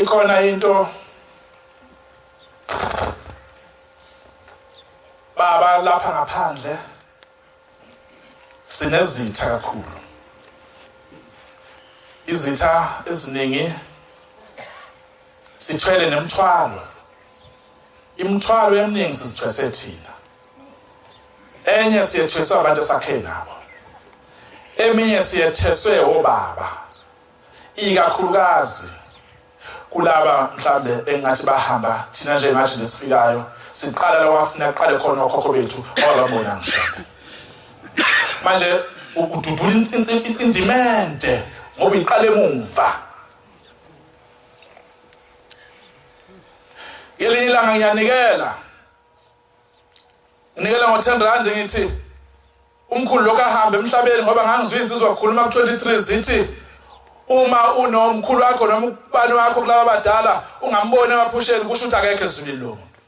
ikhona into baba lapha ngaphandle sinezitha kakhulu izitha eziningi sithwele nemthwalo imthwalo eminingi sizithwese thina enye siyethweswa abantu esakhe nabo eminye siyethweswe obaba ikakhulukazi kulaba mhlambe engathi bahamba thina nje manje lesifikayo siqala la wafuna aqale khona okhokho bethu ababona ngisho manje ududula indimente ngoba iqale emuva. Ngelinye ilanga ngiyanikela ngo-R10 ngithi umkhulu lokho ahambe emhlabeni ngoba ngangizwe insizwa ukukhuluma ku-23 zithi uma unomkhulu wakho noma ubani wakho kulabo abadala ungamboni emaphusheni kusho ukuthi akekho ezulwini lo muntu.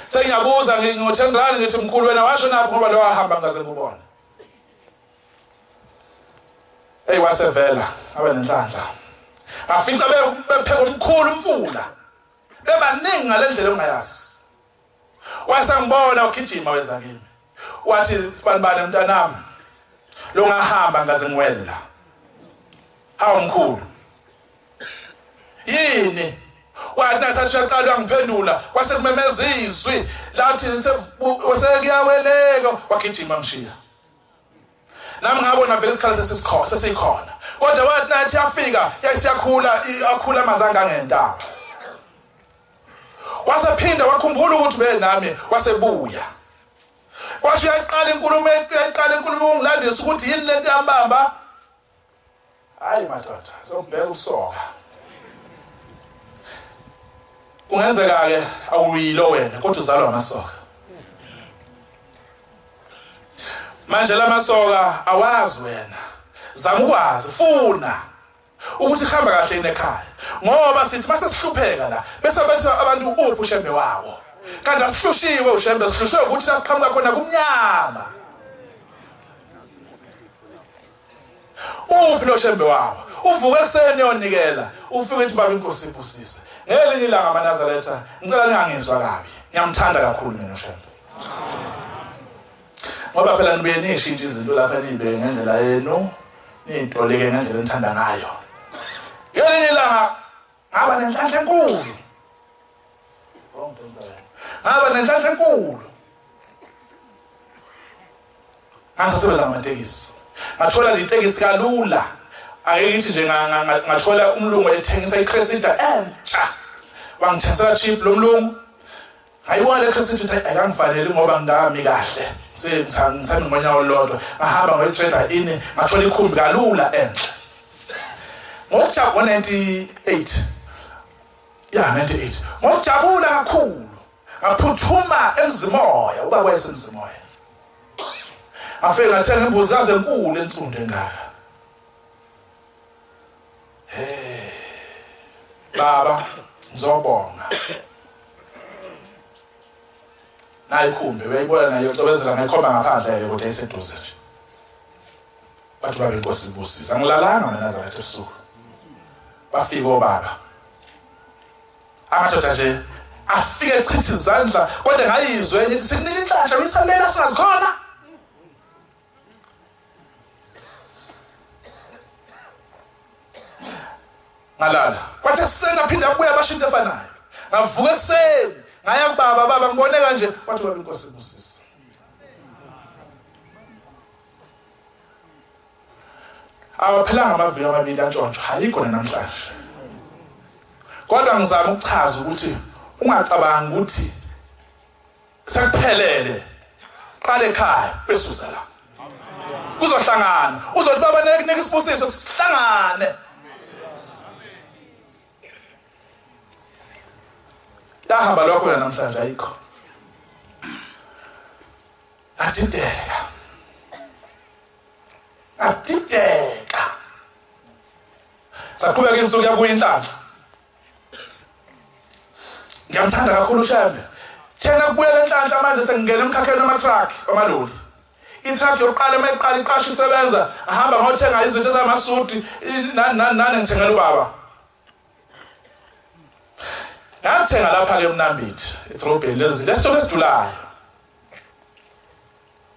Sengiyabuza ngo-R10 ngithi mkhulu wena washo naphi ngoba lo wahamba ngaze ngubona. Hey wasevela abe nenhlanhla. Ngafica bepheka umkhulu umfula. Bebaningi ngalendlela ongayazi. Wasangibona ukugijima weza kimi. Wathi sibanibane mntanami. Lo ngahamba ngaze ngiwela. Hawu mkhulu. Yini? Wathi nasathi uyaqala ngiphendula kwase kumemeza izwi lathi sekuyaweleka wagijima ngishiya. Nami ngabona vele isikhala sesikhona. Kodwa wathi nathi yafika yasiyakhula akhula amazanga ngentaba. Wasephinda wakhumbula ukuthi benami wasebuya. Wathi uyaqala inkulumo ungilandisa ukuthi yini lento yambamba. Hayi madoda, sobheka usoka. Kungenzeka ke awuyilo wena kodwa uzalwa amasoka. Manje lamasoka awazi wena. Zama ukwazi funa ukuthi ihamba kahle enekhaya. Ngoba sithi mase sihlupheka la bese bathi abantu uphi ushembe wawo. Kanti asihlushiwe ushembe sihlushwe ukuthi lasiqhamuka khona kumnyama. Uphi lo shembe wawo. Uvuka ekseni yonikela ufike ethi baba inkosi ibusise. Ngelinye ilanga amaNazaretha ngicela ningangizwa kabi. Ngiyamthanda kakhulu mina ushembe. Ngoba phela nibuye nishintshe izinto lapha nibeke ngendlela yenu nitoleke ngendlela enithanda ngayo. Ngelinye ilanga ngaba nenhlanhla enkulu. Ngaba nenhlanhla enkulu. Ngasebenza ngamatekisi. Ngathola itekisi kalula. Ake ngithi nje ngathola umlungu ethengisa iCressida entsha. Wangithengisela cheap lo mlungu. Hayiwa le Crescent ukuthi ayangifanele ngoba ngami kahle. Ngithanda umonyawo lodwa. Ngahamba ngoyitrader ini ngathola ikhumbi kalula enhle. Ngokujabula 98. Ya 98. Ngokujabula kakhulu. Ngaphuthuma emzimoya, ubaba wayesemzimoya. Afike ngathenga imbuzi kaze enkulu ensundu engaka. Baba, ngizobonga. Nayi khumbe uyayibona nayo cobezela ngayikhomba ngaphandle ukuthi ayiseduze nje. Bathi babe inkosi ibusisa. Ngilalanga eNazaretha esuku. Bafika obaba. Amadoda nje afike echitha izandla kodwa ngayizwe enye ithi sikunika inhlanhla uyisalela singazikhona. Ngalala. Kwathi senaphinda kubuya abashinto efanayo. Ngavuka ekseni ngaya kubaba baba ngibone kanje wathi baba inkosi ibusisa. Awaphilanga amaviki amabili antshontsho ayikho namhlanje. Kodwa ngizama ukuchaza ukuthi ungacabangi ukuthi sekuphelele. Qala ekhaya bese uza la. Kuzohlangana. Uzothi baba neke isibusiso sihlangane. Yahamba lokho namhlanje ayikho. Atiteka. Saqhubeka insuku yabuya inhlanhla. Ngiyamthanda kakhulu uShembe. Thena kubuya lenhlanhla manje sengingena emkhakheni wamatruck amaloli. Itruck yokuqala mayiqala iqasha isebenza, ahamba ngothenga izinto ezamasudi nani ngithengela ubaba. Ngathenga lapha ke eMnambithi, eDrobheni lezi lesitolo esidulayo.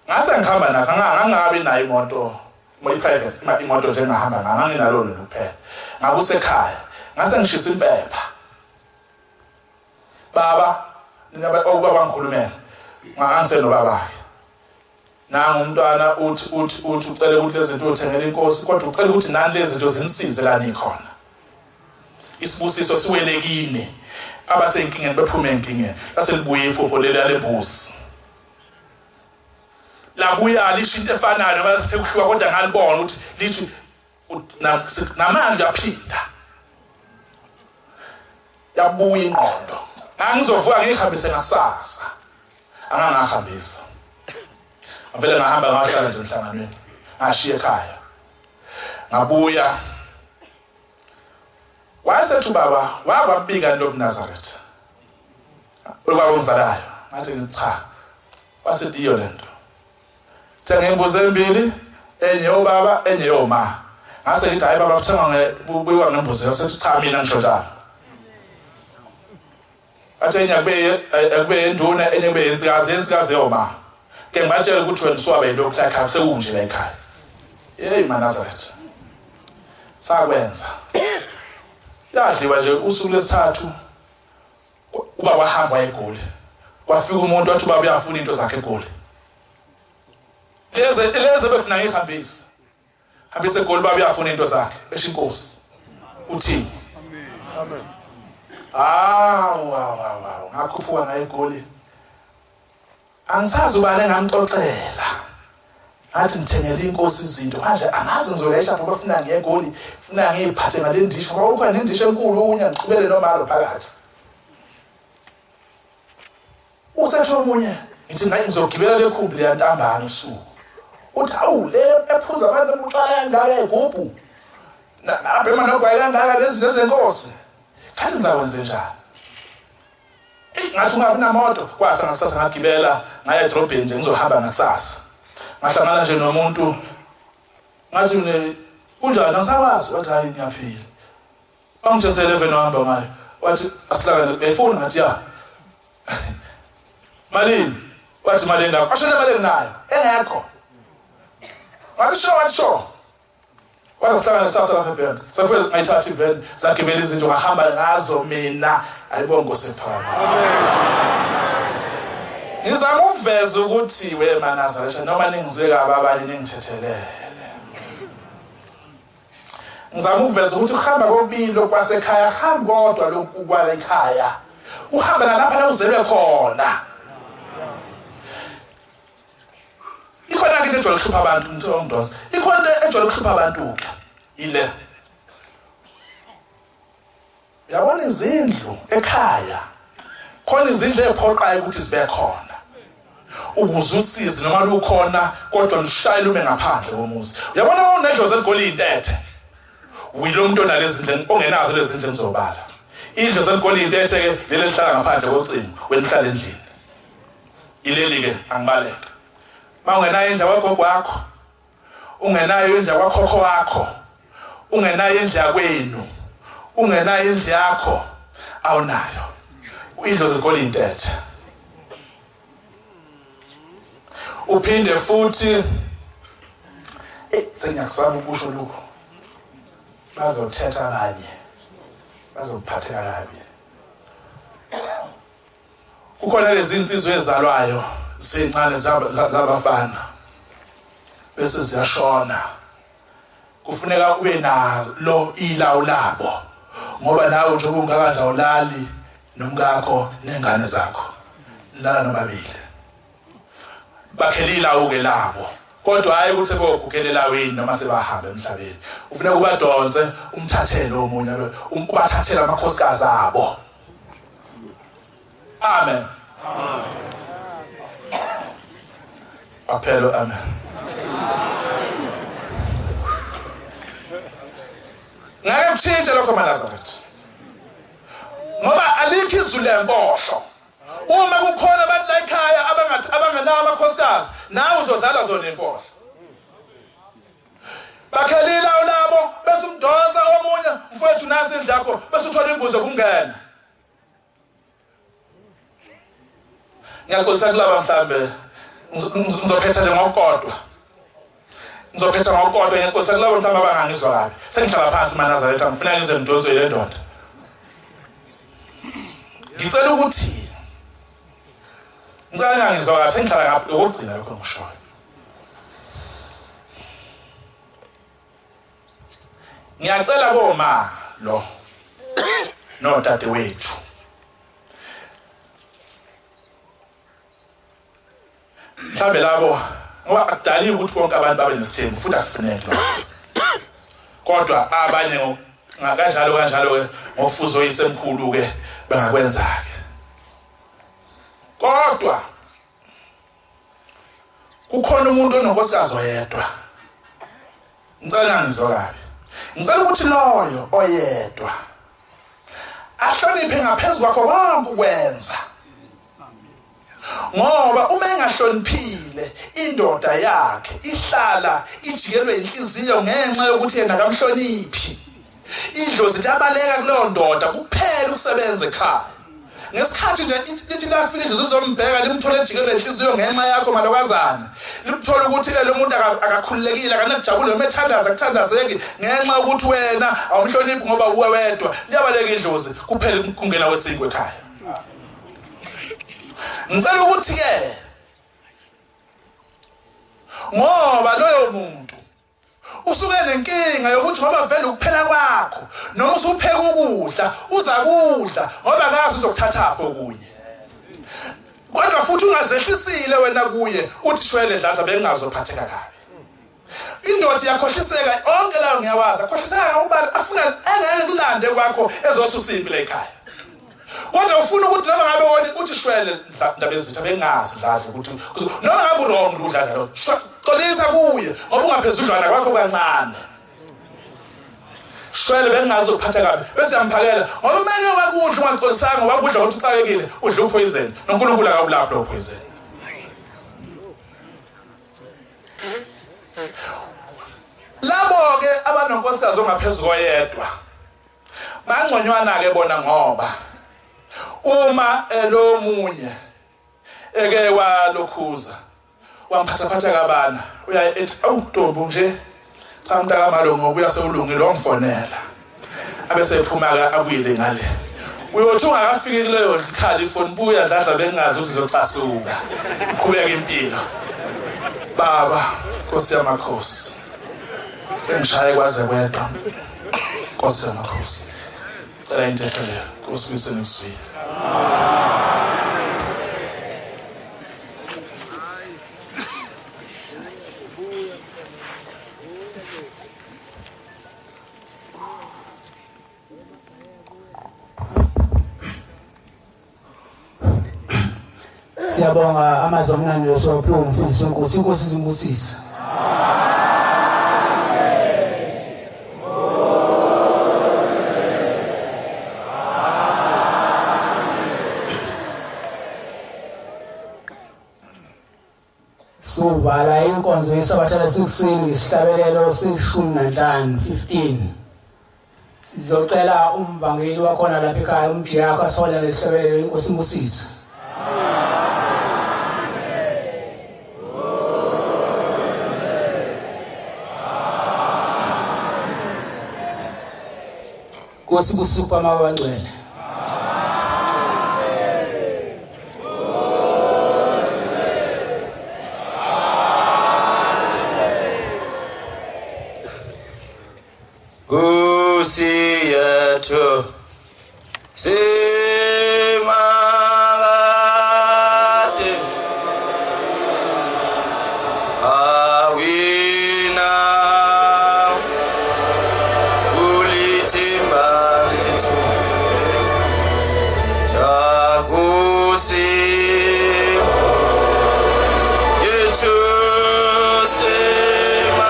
Ngase ngihamba nakho ngangabi nayo imoto, private imoto nje ngahamba nganginalo kuphela. Ngakusekhaya, ngase ngishisa impepha. Baba, ningaba ubaba ngikhulumela. Ngangiseno babake. Nangu umntwana uthi ucela ukuthi lezi zinto uthengele inkosi kodwa ucela ukuthi nani lezi zinto zinisize la nikhona. Isibusiso siwelekini. Abasenkingeni bephume enkingeni base libuye iphupho lembuzi labuya lisho into efanayo base kuhluka kodwa ngalibona ukuthi lithi namanje yaphinda yabuya ingqondo angizovuka ngihambise ngasasa angangahambisa avele ngahamba ngahlala nje emhlanganweni ngashiya ekhaya ngabuya wayesethu baba wakwabika lo Nazareth okwakungizalayo ngathi cha wasethi iyo lento ngembuzo embili enye yobaba enye yoma ngase ngithi hayi baba uthenga ngebuyiwa ngembuzo yasethi cha mina ngisho njalo athi enye akube induna enye kube insikazi yoma ke ngibatshela ukuthi wena usuwabe lokhu la ekhaya sekunje la ekhaya hey Nazareth sakwenza yadliwa nje usuku lesithathu uba wahamba eGoli kwafika umuntu wathi baba uyafuna into zakhe eGoli leze befuna ngihambise hambise eGoli baba uyafuna into zakhe besho inkosi uthini amen wow ngakhuphuka ngaye eGoli angisazi ubani engamxoxela ngathi ngithengele inkosi izinto manje angazi ngizolayisha ngoba bafuna ngiye eGoli funa ngiyiphathe ngale ndisho ngoba ukhona indisho enkulu unya ngiqhubele nomalo phakathi usethe omunye ngithi ngayi ngizogibela lekhumbi leyantambana usuku uthi awu le ephuza abantu emutshwala kangaka egubhu nabhema nogwayi kangaka lezi nezenkosi kanti ngizakwenze njani ngathi ungabi namoto kwasa ngasasa ngagibela ngaya edrobheni nje ngizohamba ngakusasa ngahlangana nje nomuntu ngathi mina kunjani angisakwazi wathi hayi ngiyaphila bangitshese 11 ohamba ngayo wathi asihlangane efoni ngathi ya malini wathi mali engakho ashona mali enginayo engekho wathi sho wathi sihlangane sasa lapha eBhengu safike ngayithatha iveni sagibela izinto ngahamba ngazo mina ayibongo sephana ngizama ukuveza ukuthi we Nazareth noma ningizwe kabi abanye ningithethelele ngizama ukuveza ukuthi ukuhamba kokubili kwasekhaya hamba kodwa lokhu kwala ekhaya uhamba nalapha la uzelwe khona ikhona into ejwayele ukuhlupha abantu umuntu ondoza ikhona into ejwayele ukuhlupha abantu ke ile yabona izindlu ekhaya khona izindlu eziphoqayo ukuthi zibe khona ukuze usizi noma lukhona kodwa lushayile ume ngaphandle komuzi uyabona unedlozi eligoli intethe uyilo umuntu onalezi ndlela ongenazo lezi ndlela zobala idlozi eligoli intethe ke leli lihlala ngaphandle kocingo wena uhlala endlini ileli ke angibaleka ungenayo indlu yagogo wakho ungenayo indlu yakwakhokho wakho ungenayo indlu yakwenu ungenayo indlu yakho awunayo idlozi eligoli intethe uphinde futhi sengiyakusaba ukusho lokho bazothetha abanye bazophatheka kabi kukhona lezi insizwe ezalwayo zincane zabafana bese ziyashona kufuneka ube nalo ilawu labo ngoba nawe nje ungakanje awulali nomkakho nengane zakho lala nobabili bakhelila uke labo kodwa hayi ukuthi bogugelela wini noma sebahamba emhlabeni ufuneka ubadonse umthathele omunye ubathathele amakhosikazi abo amen apelo amen ngeke kutshintshe lokho Nazareth ngoba alikho izulu lembohlo uma kukhona abantu la ekhaya abangenawo amakhosikazi nawe uzozala zona impohlo bakhelila ulabo bese umdonsa omunye mfowethu nasi indlu yakho bese uthola imbuzo kungena ngiyaxolisa kulaba mhlambe ngizophetha nje ngokukodwa ngiyaxolisa kulaba mhlambe abangangizwa kabi sengihlala phansi Nazareth ngifuna ngize ngidozwe le ndoda ngicela ukuthi ngicela ngizwa kabi sengihlala kabi ukugcina lokho ngishoyo ngiyacela koma lo no tate wethu mhlambe labo ngoba akudali ukuthi bonke abantu babe nesithembu futhi akufuneki lokho kodwa abanye kanjalo ngofuzo yisemkhulu ke bengakwenza ke kodwa kukhona umuntu ononkosikazi oyedwa ngicela ngizwa kabi ngicela ukuthi loyo oyedwa ahloniphe ngaphezulu kwakho konke ukwenza ngoba uma engahloniphile indoda yakhe ihlala ijikelwe inhliziyo ngenxa yokuthi yena akamhloniphi idlozi liyabaleka kuleyo ndoda kuphela ukusebenza ekhaya ngesikhathi nje lithi lafika idlozi uzombheka limthole ejikelwe inhliziyo ngenxa yakho malokazana limthola ukuthi lo muntu akakhululekile akanakujabule noma ethandaza kuthandazeki ngenxa yokuthi wena awumhloniphi ngoba uwe wedwa liyabaleka idlozi kuphela kungena wesiko ekhaya ngicela ukuthi ke ngoba loyo muntu usuke nenkinga yokuthi ngoba vele ukuphela kwakho noma usupheka ukudla uza kudla ngoba akazi uzokuthatha apho kunye kodwa futhi ungazehlisile wena kuye uthi shwele dladla bengazophatheka kabi indoda yakhohliseka onke lawo ngiyawazi akhohliseka ngoba afuna engeke kulande kwakho ezosusa impilo ekhaya kodwa ufuna ukuthi noma ngabe wona uthi shwele ndaba ezitha bengazi dladla ukuthi noma ngabe wrong udladla lo xolisa kuye ngoba ungaphezudlwana kwakho kancane shwele bengazi ukuphatha kabi bese yamphakela ngoba manje wakudla ungaxolisanga wakudla ukuthi uxakekile udla upoison noNkulunkulu akawulapha lo poison labo ke abanonkosikazi ongaphezulu koyedwa bangconywana ke bona ngoba uma lo munye eke walokhuza wamphathaphatha kabana uya ethi awuNtombi nje cha mntaka malo ngoba uyaseulungile wamfonela abese ephuma ke abuyile ngale uyothi ungakafiki kuleyo ikhali ifoni buya dladla bengazi ukuthi uzocasuka uqhubeka impilo baba Nkosi yamakhosi sengishaye kwaze kwedwa Nkosi yamakhosi cela intetho leyo Nkosi uyiseniswile Siyabonga amazwi amnandi losophiwe umfundisi wenkosi inkosi izimbusise Sobala inkonzo yesabatha sekuseni ngesihlabelelo se-15 sizocela umvangeli wakhona lapha ekhaya umjiyakho asola lesihlabelelo inkosi imbusise Nkosi busupha mabangcwele Nkosi yethu simalate awina ulitimba lethu Nkosi yethu simalate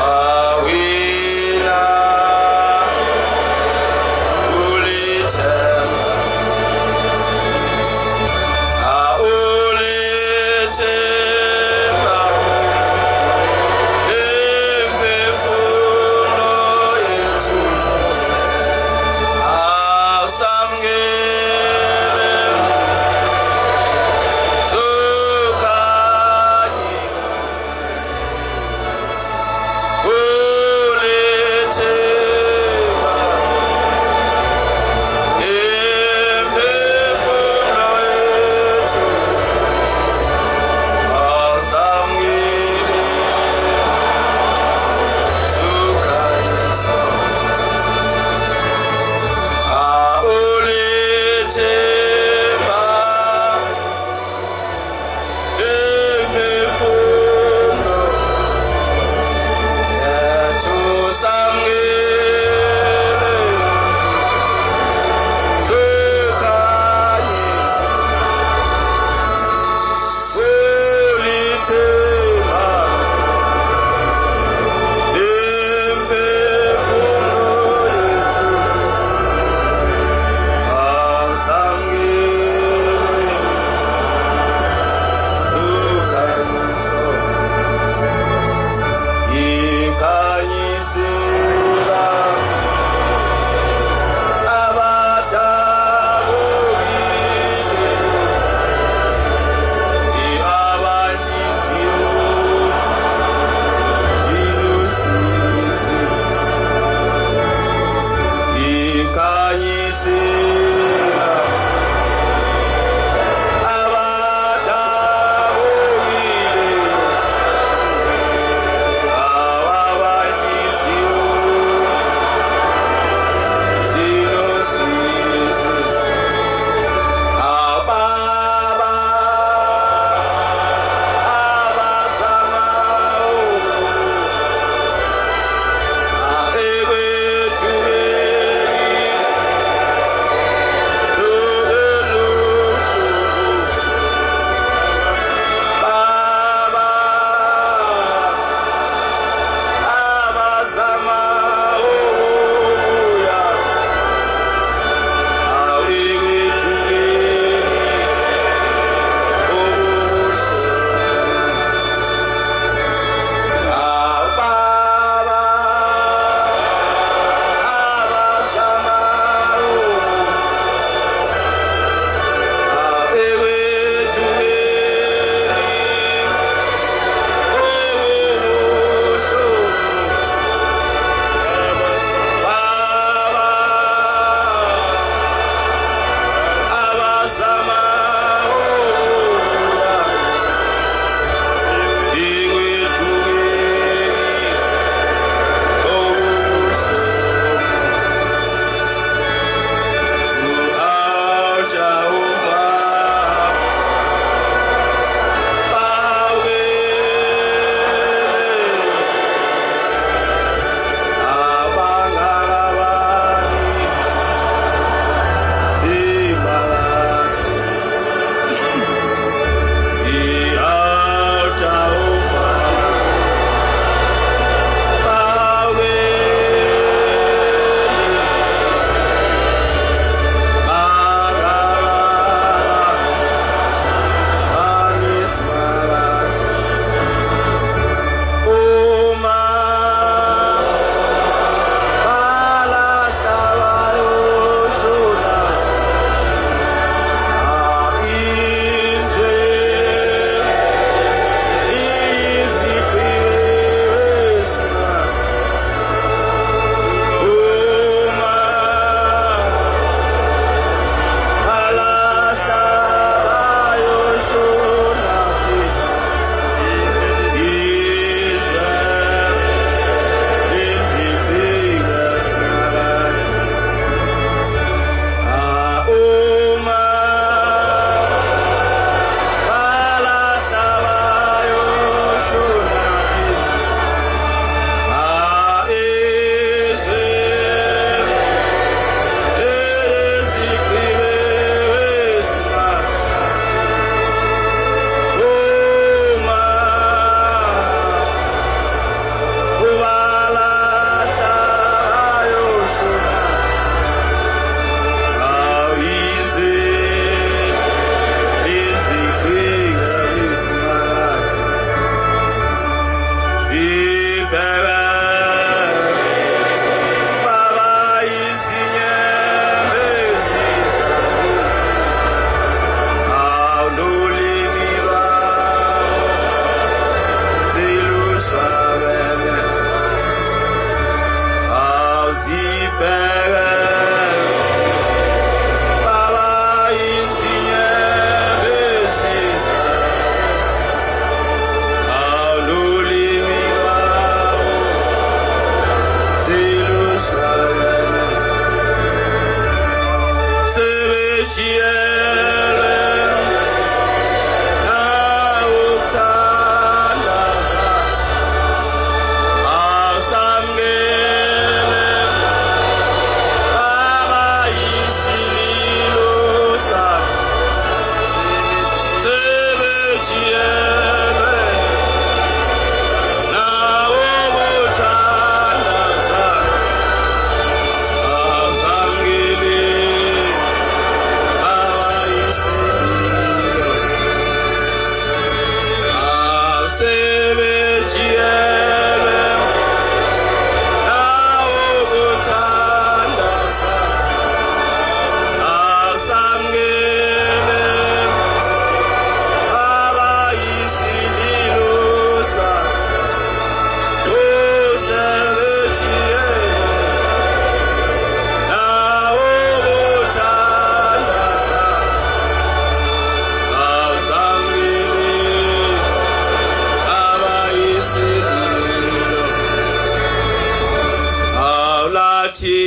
awina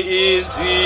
izwi